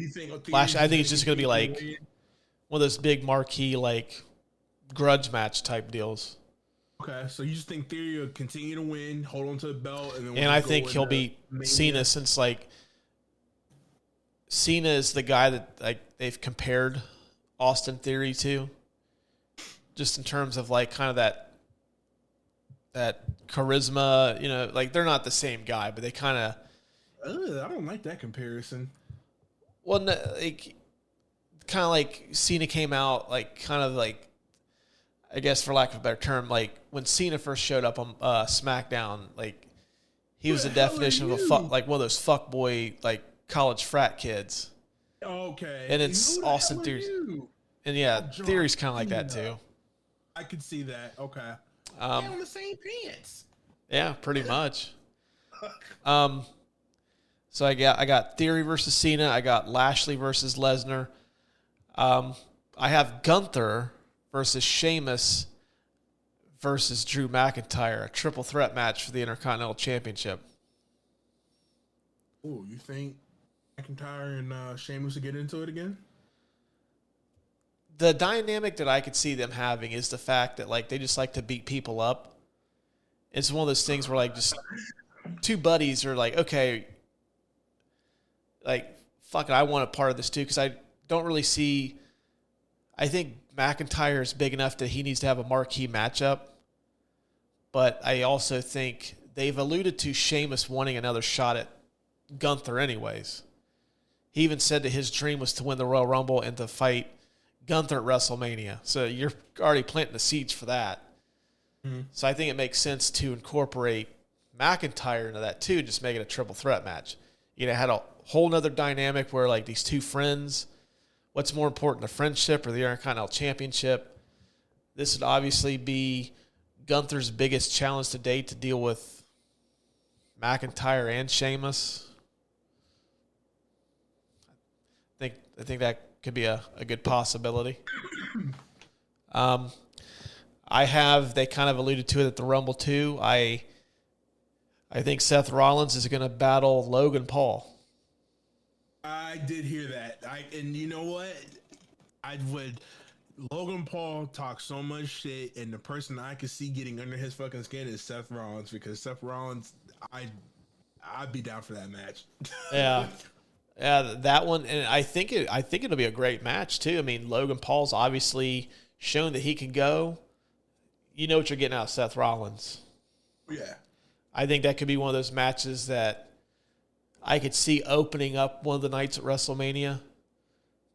you think Lashley. I think it's just going to be like one of those big marquee grudge match type deals. Okay, so you just think Theory will continue to win, hold on to the belt, and I think he'll beat Cena, since Cena is the guy that they've compared Austin Theory to, just in terms of kind of that charisma. They're not the same guy, but they kind of. I don't like that comparison. Well, no, kind of like Cena came out I guess for lack of a better term, when Cena first showed up on SmackDown, he was the definition of one of those fuckboy college frat kids. Okay. And it's Austin Theory. And yeah, Theory's kind of like that too. I could see that. Okay. They're on the same pants. Yeah, pretty much. So I got Theory versus Cena. I got Lashley versus Lesnar. I have Gunther versus Sheamus versus Drew McIntyre, a triple threat match for the Intercontinental Championship. Oh, you think McIntyre and Sheamus will get into it again? The dynamic that I could see them having is the fact that they just like to beat people up. It's one of those things where just two buddies are okay, fuck it, I want a part of this too, because I don't really see. I think McIntyre is big enough that he needs to have a marquee matchup, but I also think they've alluded to Sheamus wanting another shot at Gunther anyways. He even said that his dream was to win the Royal Rumble and to fight Gunther at WrestleMania. So you're already planting the seeds for that. Mm-hmm. So I think it makes sense to incorporate McIntyre into that too, just make it a triple threat match. Had a whole nother dynamic where these two friends. What's more important, the friendship or the Intercontinental Championship? This would obviously be Gunther's biggest challenge to date, to deal with McIntyre and Sheamus. I think that could be a good possibility. They kind of alluded to it at the Rumble too. I think Seth Rollins is going to battle Logan Paul. I did hear that. And you know what? I would. Logan Paul talks so much shit, and the person I could see getting under his fucking skin is Seth Rollins, because Seth Rollins, I'd be down for that match. Yeah. Yeah, that one, and I think it'll be a great match too. I mean, Logan Paul's obviously shown that he can go. You know what you're getting out of Seth Rollins. Yeah. I think that could be one of those matches that I could see opening up one of the nights at WrestleMania,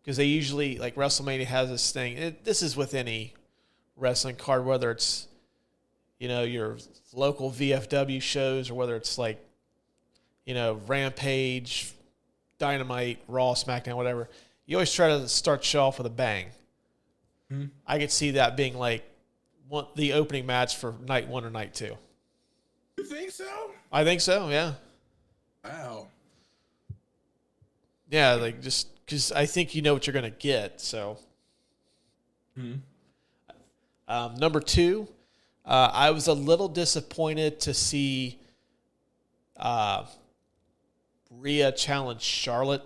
because they usually, like, WrestleMania has this thing. This is with any wrestling card, whether it's, you know, your local VFW shows or whether it's like, you know, Rampage, Dynamite, Raw, SmackDown, whatever. You always try to start the show off with a bang. Mm-hmm. I could see that being like the opening match for night 1 or night 2. You think so? I think so, yeah. Wow. Yeah, like, just because I think you know what you're going to get, so. Mm-hmm. Number 2, I was a little disappointed to see Rhea challenge Charlotte.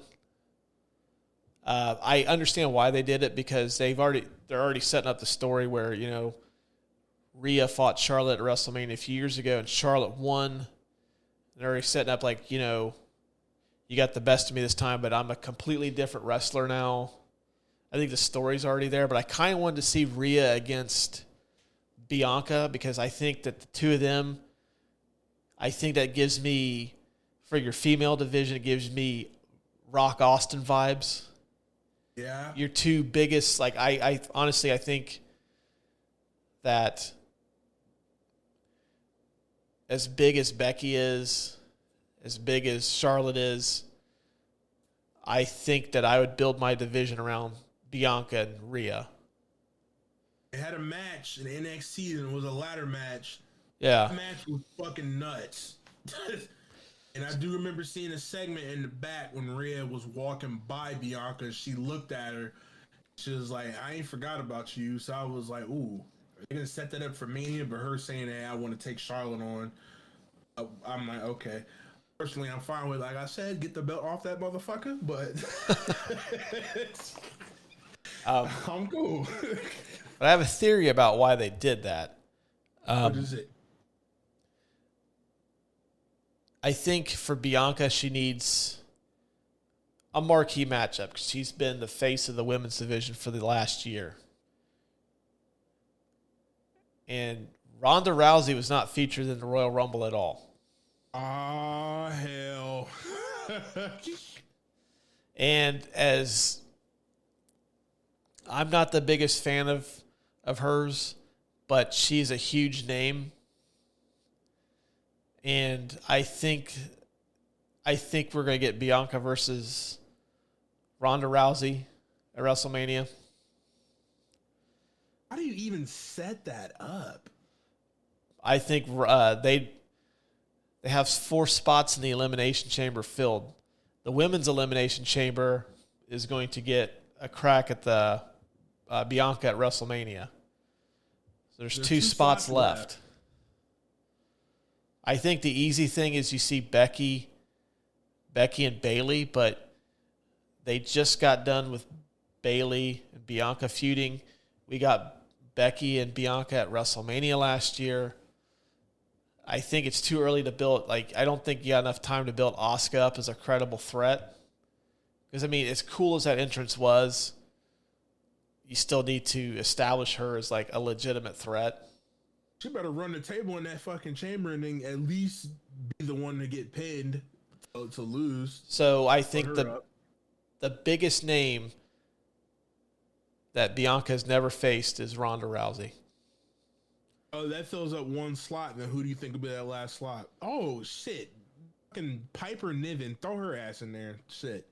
I understand why they did it, because they're already setting up the story where, you know, Rhea fought Charlotte at WrestleMania a few years ago and Charlotte won. They're already setting up, like, you know, you got the best of me this time, but I'm a completely different wrestler now. I think the story's already there, but I kind of wanted to see Rhea against Bianca, because I think that the two of them, I think that gives me, for your female division, it gives me Rock Austin vibes. Yeah. Your two biggest, like, I honestly, I think that as big as Becky is, as big as Charlotte is, I think that I would build my division around Bianca and Rhea. They had a match in NXT, and it was a ladder match. Yeah. That match was fucking nuts. And I do remember seeing a segment in the back when Rhea was walking by Bianca. She looked at her. She was like, I ain't forgot about you. So I was like, ooh, they're going to set that up for Mania, but her saying, hey, I want to take Charlotte on. I'm like, okay. Personally, I'm fine with, like I said, get the belt off that motherfucker, but I'm cool. But I have a theory about why they did that. What is it? I think for Bianca, she needs a marquee matchup, because she's been the face of the women's division for the last year. And Ronda Rousey was not featured in the Royal Rumble at all. Ah, hell. And as I'm not the biggest fan of hers, but she's a huge name. And I think we're going to get Bianca versus Ronda Rousey at WrestleMania. How do you even set that up? I think they have 4 spots in the Elimination Chamber filled. The Women's Elimination Chamber is going to get a crack at the Bianca at WrestleMania. So there's 2 spots left. I think the easy thing is you see Becky and Bayley, but they just got done with Bayley and Bianca feuding. We got Becky and Bianca at WrestleMania last year. I think it's too early to build, like, I don't think you got enough time to build Asuka up as a credible threat. Because, I mean, as cool as that entrance was, you still need to establish her as, like, a legitimate threat. She better run the table in that fucking chamber and then at least be the one to get pinned to lose. So I think the biggest name that Bianca has never faced is Ronda Rousey. Oh, that fills up 1 slot. Then who do you think will be that last slot? Oh, shit. Fucking Piper Niven. Throw her ass in there. Shit.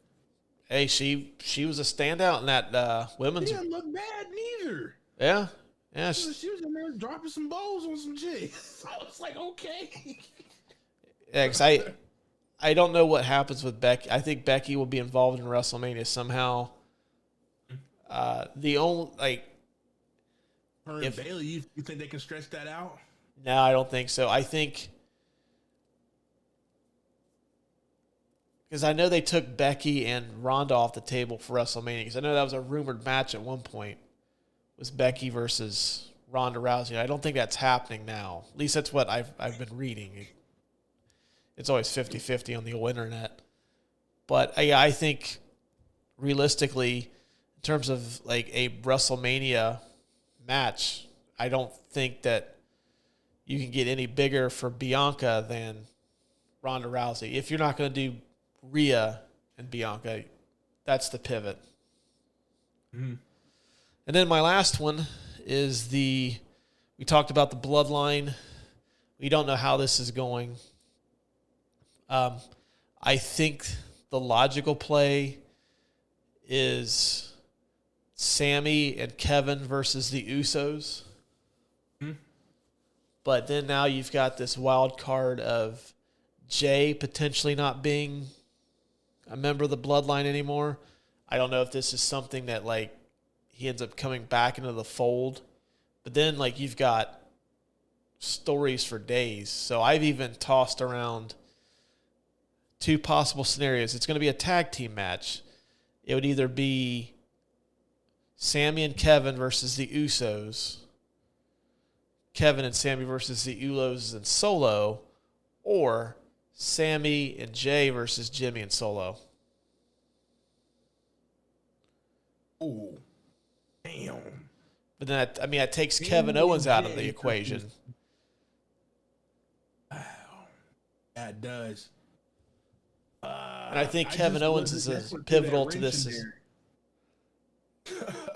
Hey, she was a standout in that women's. She didn't look bad neither. Yeah. Yeah, she was in there dropping some balls on some shit. So I was like, okay. Yeah, because I don't know what happens with Becky. I think Becky will be involved in WrestleMania somehow. The only, like, her and Bayley, you think they can stretch that out? No, I don't think so. I think because I know they took Becky and Ronda off the table for WrestleMania, because I know that was a rumored match at one point, was Becky versus Ronda Rousey. I don't think that's happening now. At least that's what I've been reading. It's always 50-50 on the old internet. But I think realistically, in terms of like a WrestleMania match, I don't think that you can get any bigger for Bianca than Ronda Rousey. If you're not going to do Rhea and Bianca, that's the pivot. Mm-hmm. And then my last one is we talked about the bloodline. We don't know how this is going. I think the logical play is Sammy and Kevin versus the Usos. Mm-hmm. But then now you've got this wild card of Jay potentially not being a member of the bloodline anymore. I don't know if this is something that like he ends up coming back into the fold. But then like you've got stories for days. So I've even tossed around two possible scenarios. It's going to be a tag team match. It would either be Sammy and Kevin versus the Usos, Kevin and Sammy versus the Usos and Solo, or Sammy and Jay versus Jimmy and Solo. Oh, damn. But then, that takes Kevin Owens out of the equation. Wow. That does. And I think Kevin Owens is pivotal to this.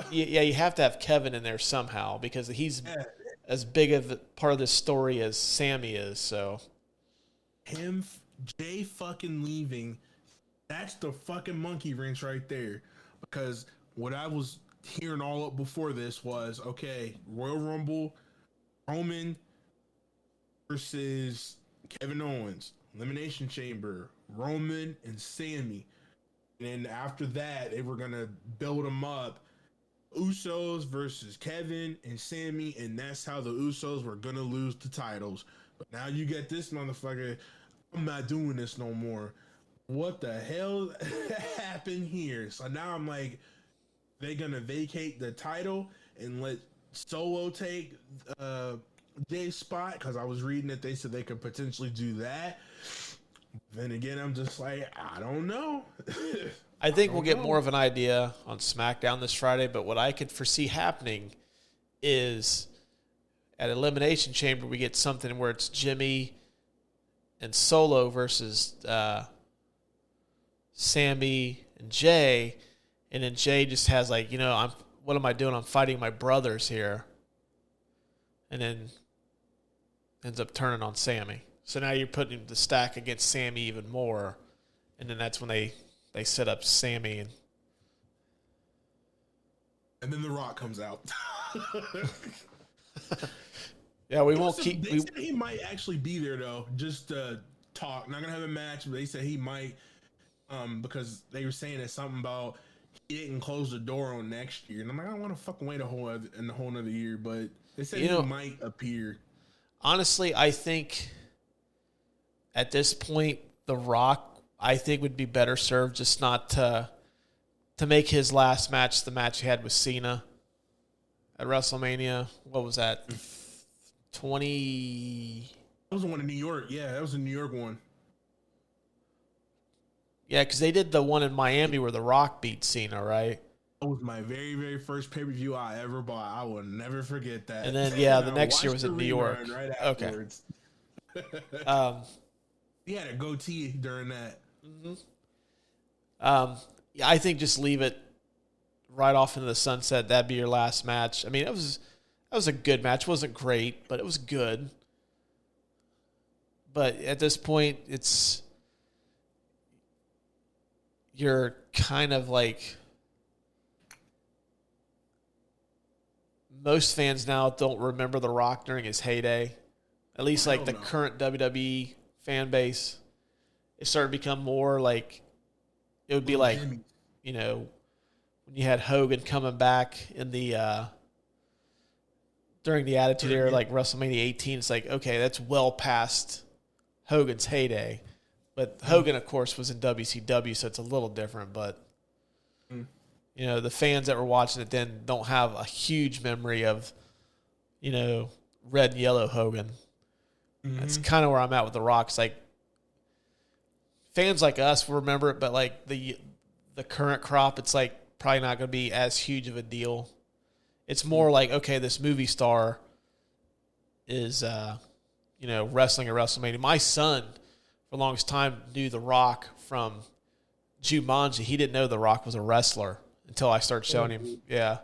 Yeah, you have to have Kevin in there somehow because he's as big of a part of this story as Sammy is. So Jay fucking leaving, that's the fucking monkey wrench right there. Because what I was hearing all up before this was, okay, Royal Rumble, Roman versus Kevin Owens, Elimination Chamber, Roman and Sammy. And then after that, they were going to build them up. Usos versus Kevin and Sammy, and that's how the Usos were going to lose the titles. But now you get this motherfucker, I'm not doing this no more. What the hell happened here? So now I'm like, they're going to vacate the title and let Solo take Jay's spot? Because I was reading that they said they could potentially do that. Then again, I'm just like, I don't know. I think we'll get more of an idea on SmackDown this Friday, but what I could foresee happening is at Elimination Chamber, we get something where it's Jimmy and Solo versus Sammy and Jay, and then Jay just has like, what am I doing? I'm fighting my brothers here. And then ends up turning on Sammy. So now you're putting the stack against Sammy even more, and then that's when they set up Sammy and then The Rock comes out. Yeah, we won't keep. They said he might actually be there though, just to talk. Not gonna have a match, but they said he might, because they were saying that something about he didn't close the door on next year, and I'm like, I don't want to fucking wait a whole another year, but they said he might appear. Honestly, I think at this point, The Rock, I think, would be better served just not to make his last match the match he had with Cena at WrestleMania. What was that? 20. That was the one in New York. Yeah, that was a New York one. Yeah, because they did the one in Miami where The Rock beat Cena, right? That was my very, very first pay-per-view I ever bought. I will never forget that. And then, the next year was in New York. Right afterwards. Okay. He had a goatee during that. Mm-hmm. Yeah, I think just leave it right off into the sunset. That'd be your last match. I mean, that was a good match. It wasn't great, but it was good. But at this point, you're kind of like, most fans now don't remember The Rock during his heyday. At least like the current WWE fan base. It started to become more like, it would be like, when you had Hogan coming back in the during the Attitude Era, like WrestleMania 18, it's like, okay, that's well past Hogan's heyday. But Hogan, of course, was in WCW, so it's a little different. But, the fans that were watching it then don't have a huge memory of, red and yellow Hogan. Mm-hmm. That's kind of where I'm at with The Rock. It's like, fans like us will remember it, but like the current crop, it's like probably not going to be as huge of a deal. It's more like, okay, this movie star is, wrestling at WrestleMania. My son, for the longest time, knew The Rock from Jumanji. He didn't know The Rock was a wrestler until I started showing him. Yeah.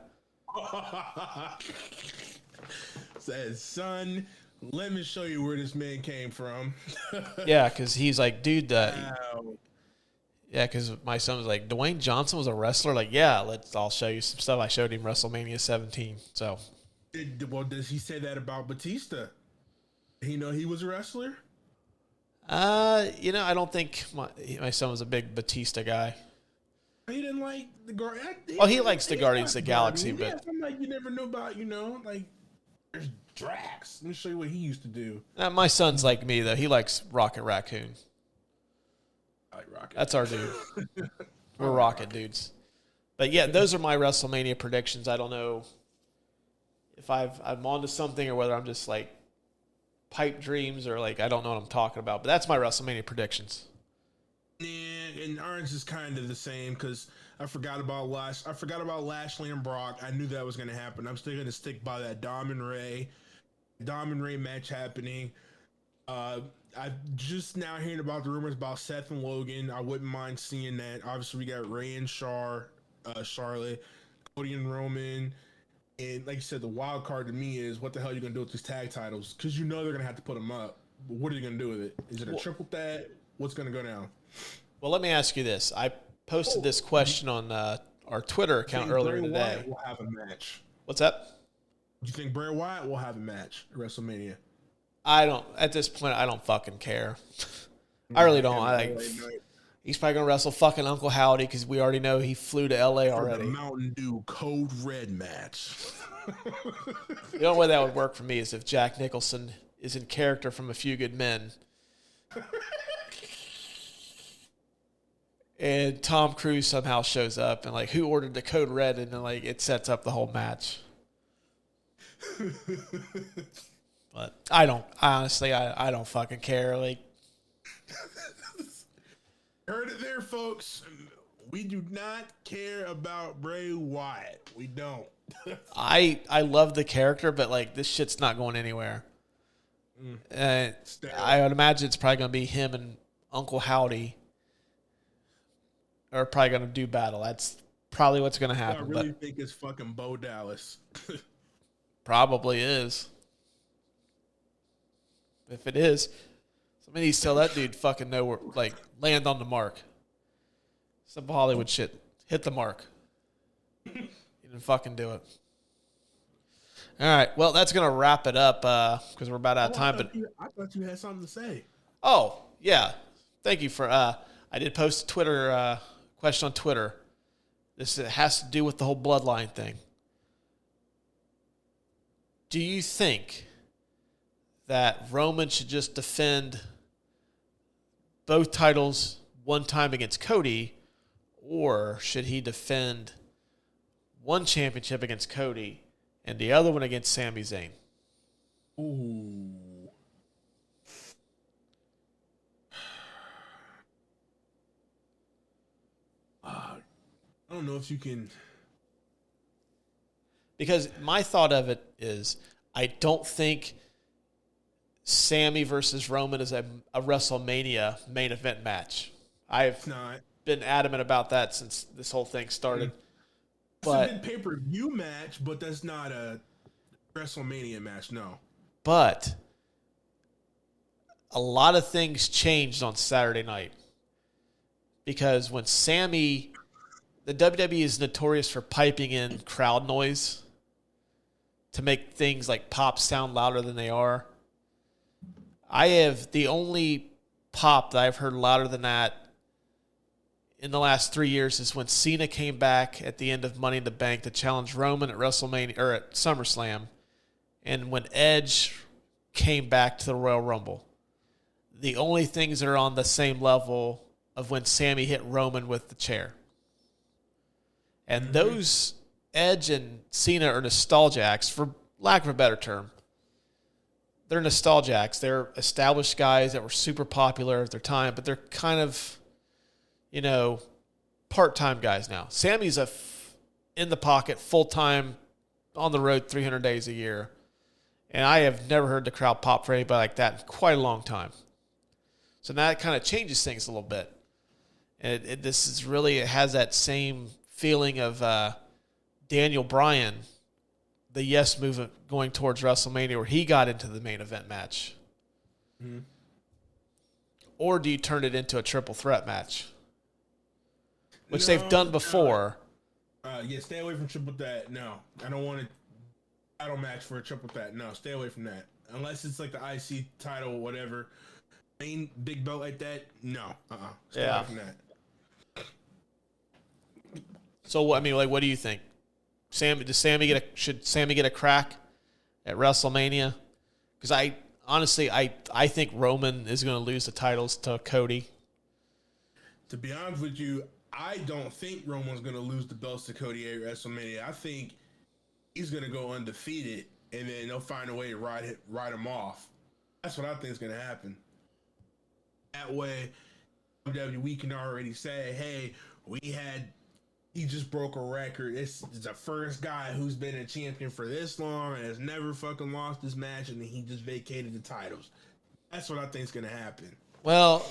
Says, son, let me show you where this man came from. Yeah, because he's like, dude, because my son was like, Dwayne Johnson was a wrestler? Like, yeah, I'll show you some stuff. I showed him WrestleMania 17. So, does he say that about Batista? Did he know he was a wrestler? I don't think my son was a big Batista guy. He didn't like the Guardians. Oh, he likes the Guardians of the Galaxy, but yeah, I'm like, you never know about, like, there's Drax. Let me show you what he used to do. My son's like me though. He likes Rocket Raccoon. I like Rocket. That's our dude. We're Rocket dudes. But yeah, those are my WrestleMania predictions. I don't know if I'm onto something or whether I'm just like pipe dreams or like I don't know what I'm talking about. But that's my WrestleMania predictions. Yeah, and ours is kind of the same because I forgot about Lashley and Brock. I knew that was going to happen. I'm still going to stick by that Dom and Ray match happening. I'm just now hearing about the rumors about Seth and Logan. I wouldn't mind seeing that. Obviously, we got Ray and Charlotte, Cody and Roman. And like you said, the wild card to me is what the hell are you going to do with these tag titles? Because they're going to have to put them up. But what are you going to do with it? Is it a triple threat? What's going to go down? Well, let me ask you this. I posted this question on our Twitter account earlier today. Wyatt will have a match. What's that? Do you think Bray Wyatt will have a match at WrestleMania? At this point, I don't fucking care. I really don't. He's probably going to wrestle fucking Uncle Howdy because we already know he flew to LA already. The Mountain Dew Code Red match. The only way that would work for me is if Jack Nicholson is in character from A Few Good Men. And Tom Cruise somehow shows up and like, who ordered the Code Red? And then like, it sets up the whole match. But I don't fucking care. Like, heard it there, folks. We do not care about Bray Wyatt. We don't. I love the character, but like, this shit's not going anywhere. I would imagine it's probably going to be him and Uncle Howdy are probably going to do battle. That's probably what's going to happen. I really think it's fucking Bo Dallas. Probably is. If it is, somebody needs to tell that dude fucking know where, like, land on the mark. Some Hollywood shit. Hit the mark. You didn't fucking do it. All right. Well, that's going to wrap it up because we're about out of time. I thought you had something to say. Oh, yeah. Thank you for I did post a Twitter question on Twitter. This has to do with the whole bloodline thing. Do you think that Roman should just defend both titles one time against Cody, or should he defend one championship against Cody and the other one against Sami Zayn? Ooh. I don't know if you can. Because my thought of it is, I don't think Sammy versus Roman is a WrestleMania main event match. I've been adamant about that since this whole thing started. But it's a pay-per-view match, but that's not a WrestleMania match, no. But a lot of things changed on Saturday night. Because when the WWE is notorious for piping in crowd noise to make things like pop sound louder than they are. I have the only pop that I've heard louder than that in the last 3 years is when Cena came back at the end of Money in the Bank to challenge Roman at WrestleMania or at SummerSlam, and when Edge came back to the Royal Rumble. the only things that are on the same level of when Sammy hit Roman with the chair. And those Edge and Cena are nostalgia acts, for lack of a better term. They're nostalgia acts. They're established guys that were super popular at their time, but they're kind of, part-time guys now. Sammy's in the pocket, full-time, on the road 300 days a year. And I have never heard the crowd pop for anybody like that in quite a long time. So now it kind of changes things a little bit. And it has that same feeling of Daniel Bryan, the Yes movement going towards WrestleMania, where he got into the main event match. Mm-hmm. Or do you turn it into a triple threat match? Which they've done before. Stay away from triple threat. No, I don't want a title match for a triple threat. No, stay away from that. Unless it's like the IC title or whatever. Main big belt like that, no. Stay away from that. So, what do you think? Should Sammy get a crack at WrestleMania? Because I think Roman is going to lose the titles to Cody. To be honest with you, I don't think Roman's going to lose the belts to Cody at WrestleMania. I think he's going to go undefeated, and then they'll find a way to ride him off. That's what I think is going to happen. That way, WWE can already say, hey, he just broke a record. This is the first guy who's been a champion for this long and has never fucking lost this match, and then he just vacated the titles. That's what I think is going to happen. Well,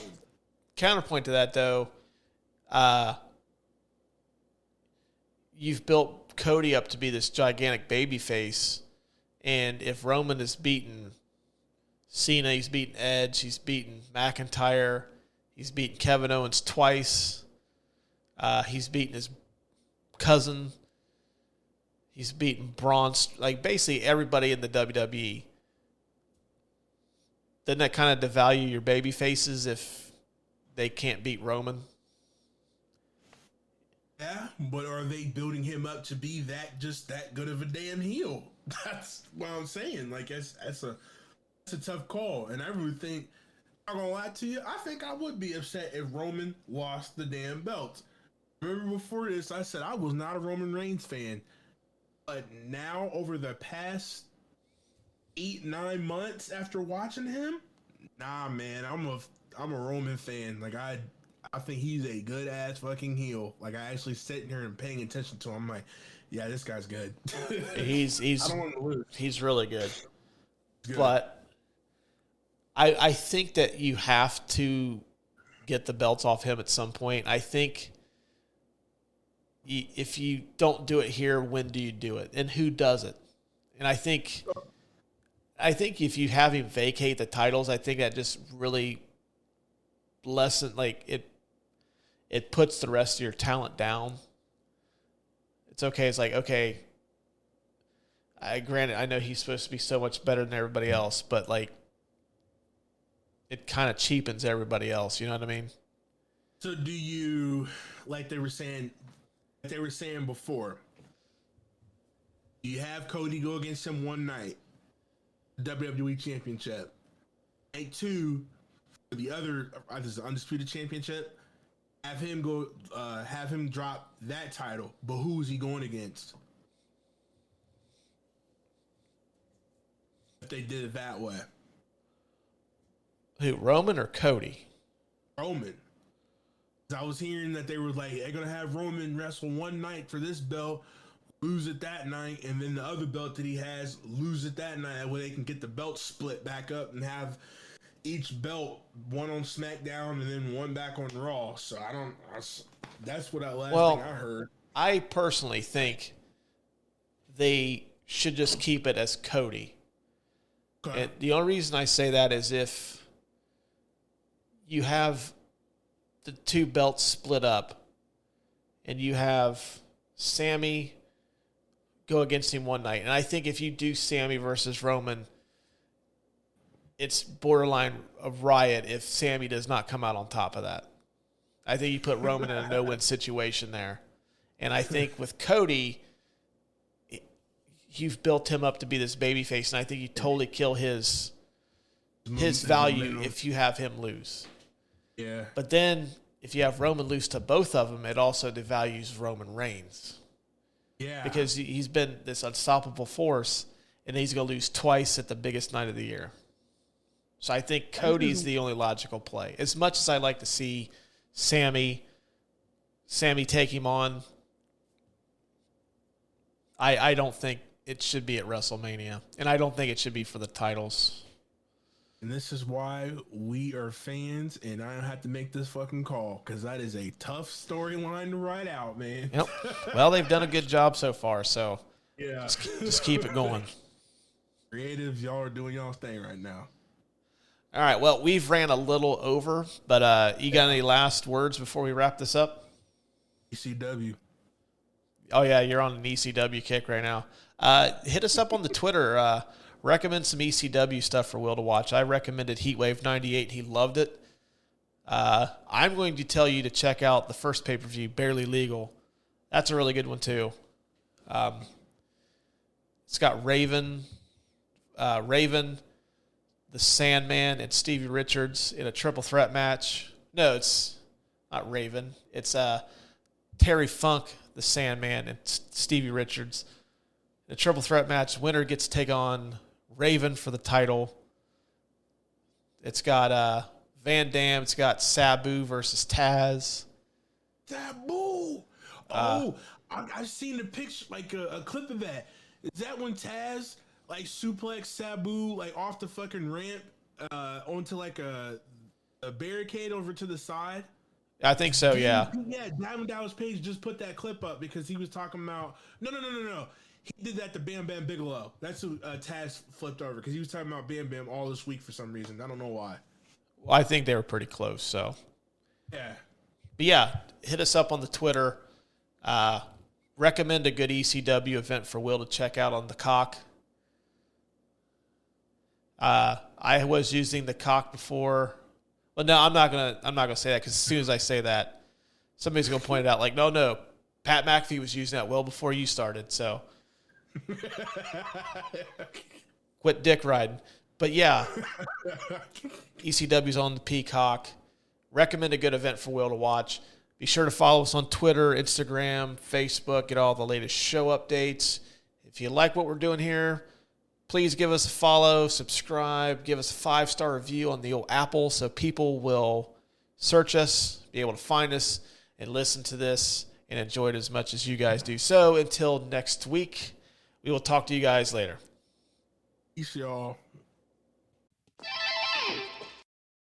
counterpoint to that, though, you've built Cody up to be this gigantic babyface, and if Roman is beaten Cena, he's beaten Edge, he's beaten McIntyre, he's beaten Kevin Owens twice, he's beaten his cousin, he's beaten Braun, like basically everybody in the WWE. Doesn't that kind of devalue your baby faces if they can't beat Roman? Yeah, but are they building him up to be that good of a damn heel? That's what I'm saying. Like that's a tough call, and I really think, I'm not gonna lie to you, I think I would be upset if Roman lost the damn belt. Remember before this, I said I was not a Roman Reigns fan, but now over the past 8-9 months after watching him, nah, man, I'm a Roman fan. Like I think he's a good ass fucking heel. Like I actually sitting here and paying attention to him. I'm like, yeah, this guy's good. he's I don't want to lose. He's really good. But I think that you have to get the belts off him at some point. I think if you don't do it here, when do you do it? And who does it? And I think if you have him vacate the titles, I think that just really it puts the rest of your talent down. It's okay. It's like, okay, granted, I know he's supposed to be so much better than everybody else, but like, it kind of cheapens everybody else. You know what I mean? So do you, like they were saying before, do you have Cody go against him one night, WWE Championship, night 2 for the other, this is Undisputed Championship, have him drop that title, but who is he going against? If they did it that way. Who, Roman or Cody? Roman. I was hearing that they were like, they're going to have Roman wrestle one night for this belt, lose it that night, and then the other belt that he has, lose it that night, where they can get the belt split back up and have each belt, one on SmackDown and then one back on Raw. So that's what last thing I heard. I personally think they should just keep it as Cody. Okay. And the only reason I say that is if you have the two belts split up and you have Sammy go against him one night. And I think if you do Sammy versus Roman, it's borderline of riot if Sammy does not come out on top of that. I think you put Roman in a no-win situation there. And I think with Cody, you've built him up to be this babyface, and I think you totally kill his his value if you have him lose. Yeah. But then if you have Roman lose to both of them, it also devalues Roman Reigns. Yeah. Because he's been this unstoppable force, and he's going to lose twice at the biggest night of the year. So I think Cody's the only logical play. As much as I like to see Sammy take him on, I don't think it should be at WrestleMania. And I don't think it should be for the titles. And this is why we are fans, and I don't have to make this fucking call, because that is a tough storyline to write out, man. Yep. Well, they've done a good job so far, so yeah, just keep it going. Creative, y'all are doing y'all's thing right now. All right, well, we've ran a little over, but you got any last words before we wrap this up? ECW. Oh, yeah, you're on an ECW kick right now. Hit us up on the Twitter. Recommend some ECW stuff for Will to watch. I recommended Heatwave 98. He loved it. I'm going to tell you to check out the first pay-per-view, Barely Legal. That's a really good one, too. It's got Raven, the Sandman, and Stevie Richards in a triple threat match. No, it's not Raven. It's Terry Funk, the Sandman, and Stevie Richards. In a triple threat match, winner gets to take on Raven for the title. It's got Van Dam. It's got Sabu versus Taz. Sabu! Oh, I've seen a picture, like a clip of that. Is that when Taz like suplex Sabu like off the fucking ramp onto like a barricade over to the side? I think so, yeah. Yeah, Diamond Dallas Page just put that clip up because he was talking about no. He did that to Bam Bam Bigelow. That's who Taz flipped over because he was talking about Bam Bam all this week for some reason. I don't know why. Well, I think they were pretty close, so. Yeah. But yeah, hit us up on the Twitter. Recommend a good ECW event for Will to check out on the Cock. I was using the Cock before. Well, no, I'm not gonna say that because as soon as I say that, somebody's gonna point it out. Like, no, Pat McAfee was using that well before you started. So quit dick riding. But yeah, ECW's on the Peacock. Recommend a good event for Will to watch. Be sure to follow us on Twitter, Instagram, Facebook, get all the latest show updates. If you like what we're doing here, please give us a follow, subscribe, give us a 5-star review on the old Apple so people will search us, be able to find us, and listen to this and enjoy it as much as you guys do. So until next week, we will talk to you guys later. Peace, y'all.